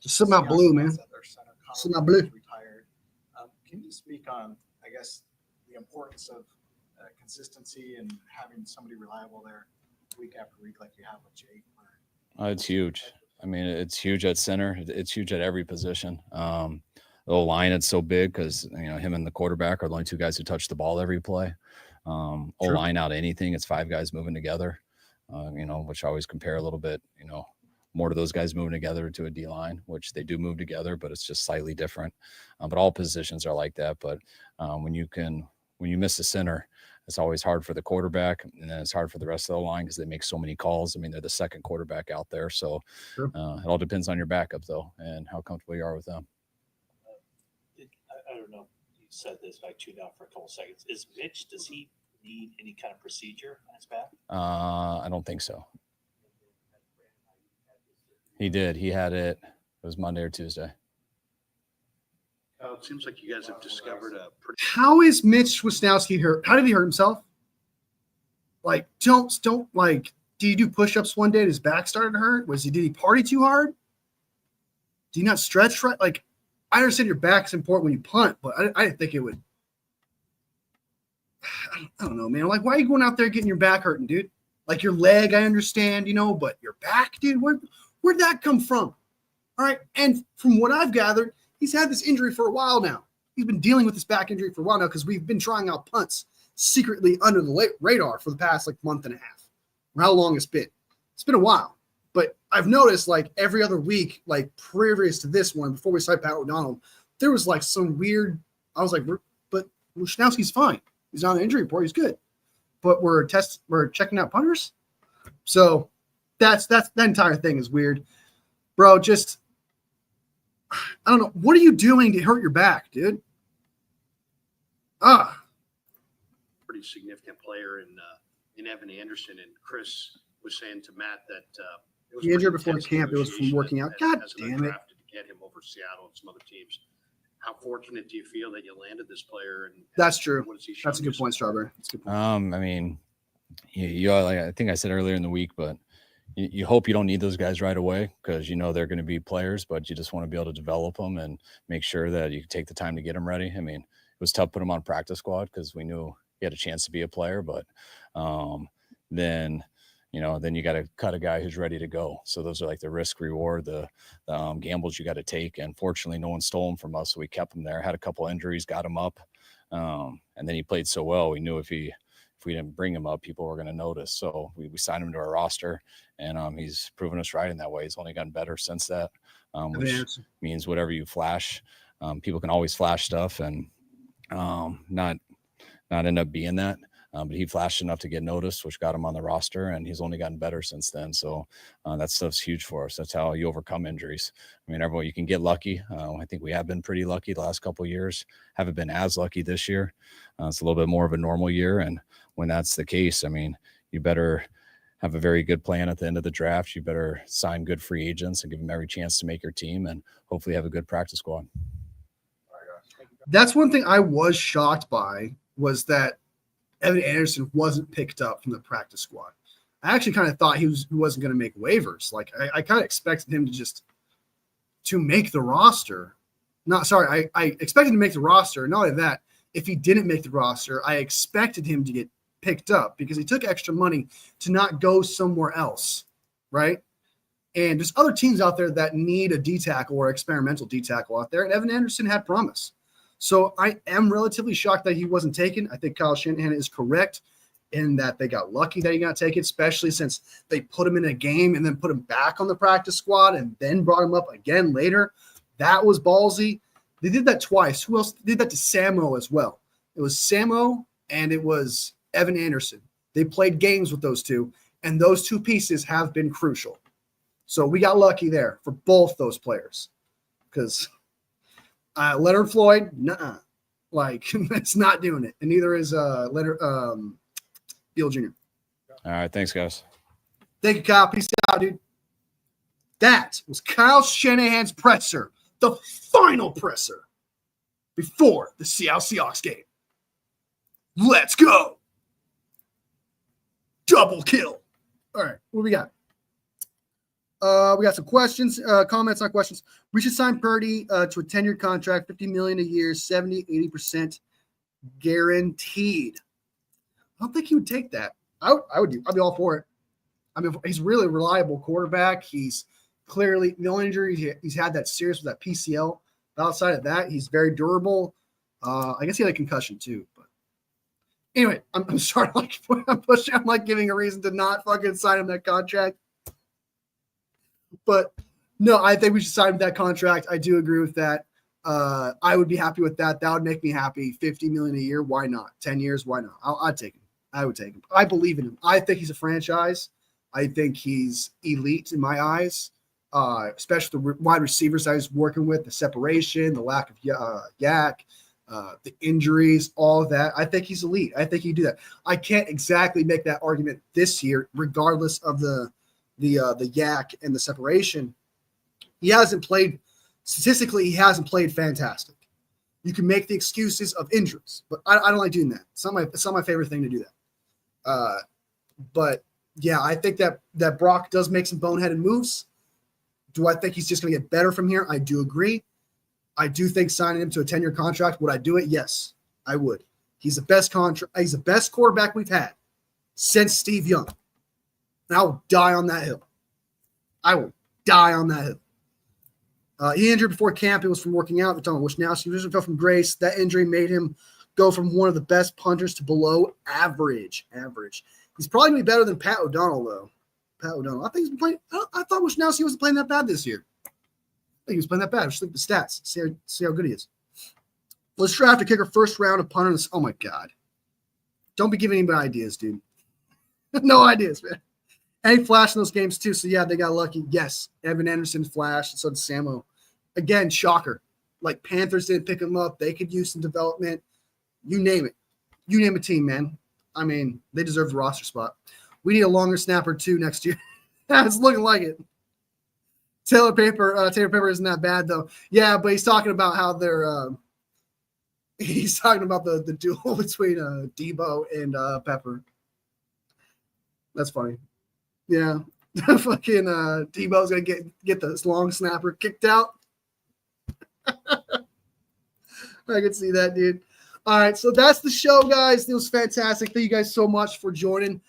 Just something about blue, man. Something about blue. Retired. Can you speak on, I guess, the importance of consistency and having somebody reliable there week after week like you have with Jake? It's huge. I mean, it's huge at center. It's huge at every position. The line, it's so big because, him and the quarterback are the only two guys who touch the ball every play. O-line out anything, it's five guys moving together, which I always compare a little bit, more to those guys moving together to a D-line, which they do move together, but it's just slightly different. But all positions are like that. But when you miss a center, it's always hard for the quarterback, and then it's hard for the rest of the line because they make so many calls. I mean, they're the second quarterback out there. So it all depends on your backup, though, and how comfortable you are with them. I don't know. You said this, I tuned out for a couple seconds. Is Mitch, does he need any kind of procedure on his back? I don't think so. He did. He had it. It was Monday or Tuesday. It seems like you guys have discovered a pretty. How is Mitch Wisnowski hurt? How did he hurt himself? Like, don't like. Did he do push-ups one day and his back started to hurt? Did he party too hard? Do you not stretch right? Like, I understand your back's important when you punt, but I didn't think it would. I don't know, man. Like, why are you going out there getting your back hurting, dude? Like your leg, I understand, but your back, dude, where'd that come from? All right. And from what I've gathered, he's had this injury for a while now. He's been dealing with this back injury for a while now because we've been trying out punts secretly under the radar for the past month and a half. Or how long it's been. It's been a while. But I've noticed every other week, previous to this one, before we signed Pat O'Donnell, there was some weird. I was like, but Wisnowski's fine. He's on the injury report. He's good. But we're checking out punters. So that entire thing is weird, bro. Just I don't know. What are you doing to hurt your back, dude? Pretty significant player in Evan Anderson, and Chris was saying to Matt that it was He injured pretty before intense camp. It was from negotiation working out. as God an damn it. undrafted to get him over Seattle and some other teams. How fortunate do you feel that you landed this player? And That's true. what has he shown That's a good you point, so far? Strawberry. That's a good point. I mean, I think I said earlier in the week, but you hope you don't need those guys right away because they're going to be players, but you just want to be able to develop them and make sure that you take the time to get them ready. I mean, it was tough putting him on practice squad because we knew he had a chance to be a player, but then you got to cut a guy who's ready to go. So those are the risk reward, the gambles you got to take. And fortunately, no one stole him from us, so we kept him there. Had a couple injuries, got him up, and then he played so well. We knew if we didn't bring him up, people were going to notice. So we signed him to our roster, and he's proven us right in that way. He's only gotten better since that, which means whatever you flash, people can always flash stuff and not end up being that. But he flashed enough to get noticed, which got him on the roster, and he's only gotten better since then. So that stuff's huge for us. That's how you overcome injuries. I mean, everyone, you can get lucky. I think we have been pretty lucky the last couple of years. Haven't been as lucky this year. It's a little bit more of a normal year. And when that's the case, I mean, you better have a very good plan at the end of the draft. You better sign good free agents and give them every chance to make your team and hopefully have a good practice squad. That's one thing I was shocked by was that Evan Anderson wasn't picked up from the practice squad. I actually kind of thought he wasn't going to make waivers. I kind of expected him to make the roster. I expected him to make the roster. Not only that, if he didn't make the roster, I expected him to get picked up because he took extra money to not go somewhere else, right? And there's other teams out there that need a D tackle or experimental D tackle out there, and Evan Anderson had promise. So I am relatively shocked that he wasn't taken. I think Kyle Shanahan is correct in that they got lucky that he got taken, especially since they put him in a game and then put him back on the practice squad and then brought him up again later. That was ballsy. They did that twice. Who else did that to Samo as well? It was Samo and it was Evan Anderson. They played games with those two, and those two pieces have been crucial. So we got lucky there for both those players because Leonard Floyd, it's not doing it. And neither is Leonard Beal Jr. All right. Thanks, guys. Thank you, Kyle. Peace out, dude. That was Kyle Shanahan's presser, the final presser before the Seattle Seahawks game. Let's go. Double kill. All right. What we got? We got some questions, comments, not questions. We should sign Purdy to a 10-year contract, $50 million a year, 70-80% guaranteed. I don't think he would take that. I'd be all for it. I mean, he's really a reliable quarterback. He's clearly the only injury he's had that serious with that PCL. But outside of that, he's very durable. I guess he had a concussion too. But anyway, I'm starting like I'm like giving a reason to not fucking sign him that contract. But no, I think we should sign him that contract. I do agree with that. I would be happy with that. That would make me happy. $50 million a year, why not? 10 years, why not? I'd take him. I would take him. I believe in him. I think he's a franchise. I think he's elite in my eyes, especially the wide receivers I was working with, the separation, the lack of yak, the injuries, all of that. I think he's elite. I think he can do that. I can't exactly make that argument this year, regardless of the yak and the separation. He hasn't played statistically. He hasn't played fantastic. You can make the excuses of injuries, but I don't like doing that. It's not my favorite thing to do that. But yeah, I think that Brock does make some boneheaded moves. Do I think he's just going to get better from here? I do agree. I do think signing him to a 10-year contract, would I do it? Yes, I would. He's the best contract. He's the best quarterback we've had since Steve Young. And I will die on that hill. I will die on that hill. He injured before camp. It was from working out. We're talking about Wisnowski. He fell from grace. That injury made him go from one of the best punters to below average. He's probably going to be better than Pat O'Donnell, though. Pat O'Donnell. I think he's been playing. I thought Wisnowski wasn't playing that bad this year. I think he was playing that bad. Just look at the stats. See how good he is. Let's draft a kicker first round of punter. Oh, my God. Don't be giving anybody ideas, dude. No ideas, man. And he flashed in those games, too. So, yeah, they got lucky. Yes, Evan Anderson flashed. And so did Samo. Again, shocker. Like, Panthers didn't pick him up. They could use some development. You name it. You name a team, man. I mean, they deserve the roster spot. We need a longer snapper, too, next year. It's looking like it. Taylor Paper isn't that bad, though. Yeah, but he's talking about how they're he's talking about the duel between Debo and Pepper. That's funny. Yeah. Fucking Debo's going to get this long snapper kicked out. I can see that, dude. All right, so that's the show, guys. It was fantastic. Thank you guys so much for joining.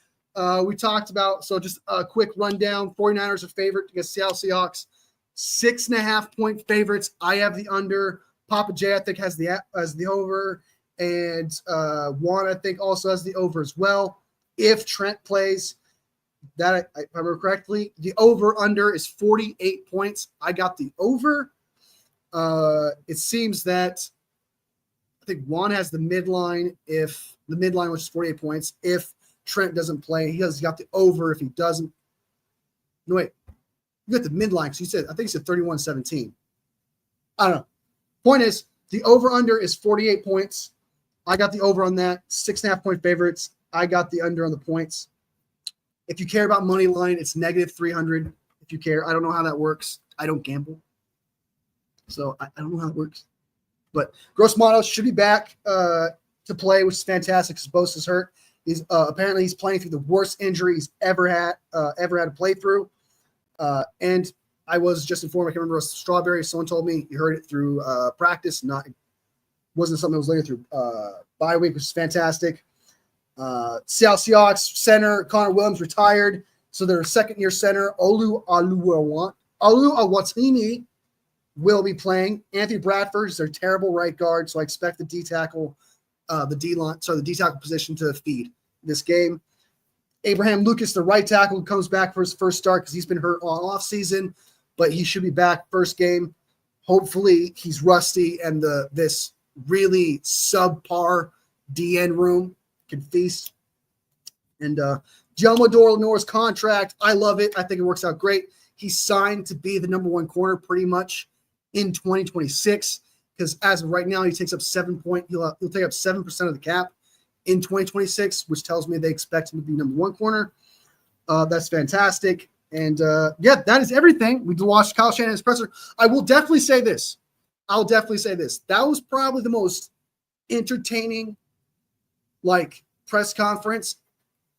We talked about, so just a quick rundown. 49ers are favorite against Seattle Seahawks. 6.5-point favorites. I have the under. Papa J, I think, has the over. And Juan, I think, also has the over as well. If Trent plays, that if I remember correctly, the over-under is 48 points. I got the over. It seems that I think Juan has the midline, if the midline, which is 48 points. If Trent doesn't play, he has got the over. If he doesn't, no, wait, you got the midline because I think he said 31-17. I don't know. Point is, the over-under is 48 points. I got the over on that. 6.5-point favorites. I got the under on the points. If you care about money line, it's -300. If you care, I don't know how that works. I don't gamble, so I don't know how it works. But Gross Mono should be back to play, which is fantastic because Bosa's hurt. He's apparently he's playing through the worst injury he's ever had to play through. And I was just informed, I can remember, it was Strawberry. Someone told me you heard it through practice, wasn't something that was later through bye week, which is fantastic. Seattle Seahawks center Connor Williams retired, so their second-year center Olu Awatini will be playing. Anthony Bradford is their terrible right guard, so I expect the D tackle position to feed this game. Abraham Lucas, the right tackle, who comes back for his first start because he's been hurt all off season, but he should be back first game. Hopefully he's rusty and this really subpar DN room can feast. And Jomador Lenoir's contract, I love it. I think it works out great. He's signed to be the number one corner pretty much in 2026 because as of right now, he takes up he'll take up 7% of the cap in 2026, which tells me they expect him to be number one corner. That's fantastic. And yeah, that is everything. We watched Kyle Shanahan's presser. I will definitely say this. That was probably the most entertaining press conference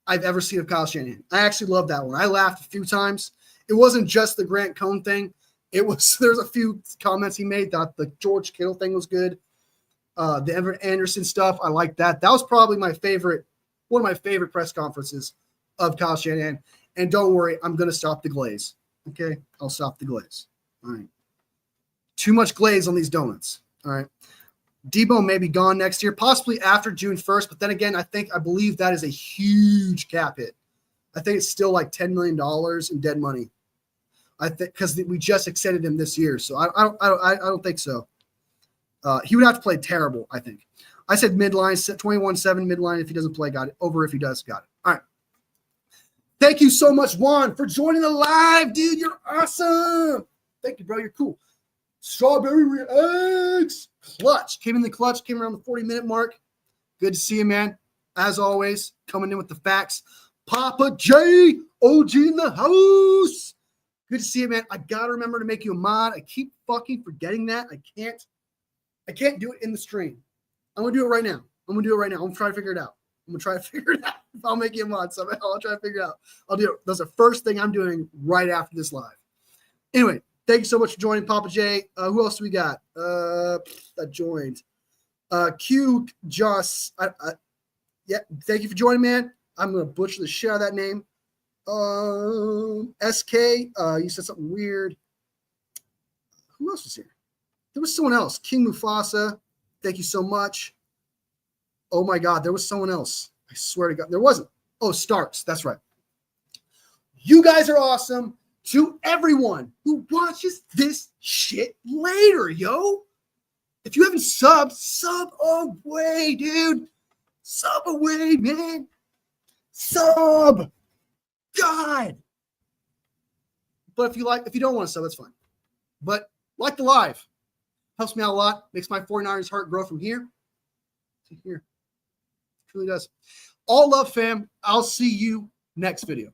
I've ever seen of Kyle Shanahan. I actually loved that one. I laughed a few times. It wasn't just the Grant Cohn thing. There's a few comments he made that the George Kittle thing was good. The Evan Anderson stuff, I like that. That was probably one of my favorite press conferences of Kyle Shanahan. And don't worry, I'm going to stop the glaze. Okay? I'll stop the glaze. All right. Too much glaze on these donuts. All right. Debo may be gone next year, possibly after June 1st. But then again, I believe that is a huge cap hit. I think it's still like $10 million in dead money. I think because we just extended him this year. So I don't think so. He would have to play terrible, I think. I said midline, 21-7 midline if he doesn't play, got it. Over if he does, got it. All right. Thank you so much, Juan, for joining the live, dude. You're awesome. Thank you, bro. You're cool. Strawberry Reacts. Clutch. Came in the clutch, came around the 40-minute mark. Good to see you, man. As always, coming in with the facts. Papa J, OG in the house. Good to see you, man. I got to remember to make you a mod. I keep fucking forgetting that. I can't do it in the stream. I'm going to do it right now. I'm going to try to figure it out. If I'll make you a mod somehow, I'll try to figure it out. I'll do it. That's the first thing I'm doing right after this live. Anyway, thank you so much for joining, Papa J. Who else do we got? That joined. Q, Joss. Yeah, thank you for joining, man. I'm going to butcher the shit out of that name. SK, you said something weird. Who else was here? There was someone else. King Mufasa. Thank you so much. Oh my God, there was someone else. I swear to God, there wasn't. Oh, Starks. That's right. You guys are awesome. To everyone who watches this shit later, yo. If you haven't subbed, sub away, dude. Sub away, man. Sub. God. But if you don't want to sub, that's fine. But like the live. Helps me out a lot. Makes my 49ers heart grow from here to here. It truly does. All love, fam. I'll see you next video.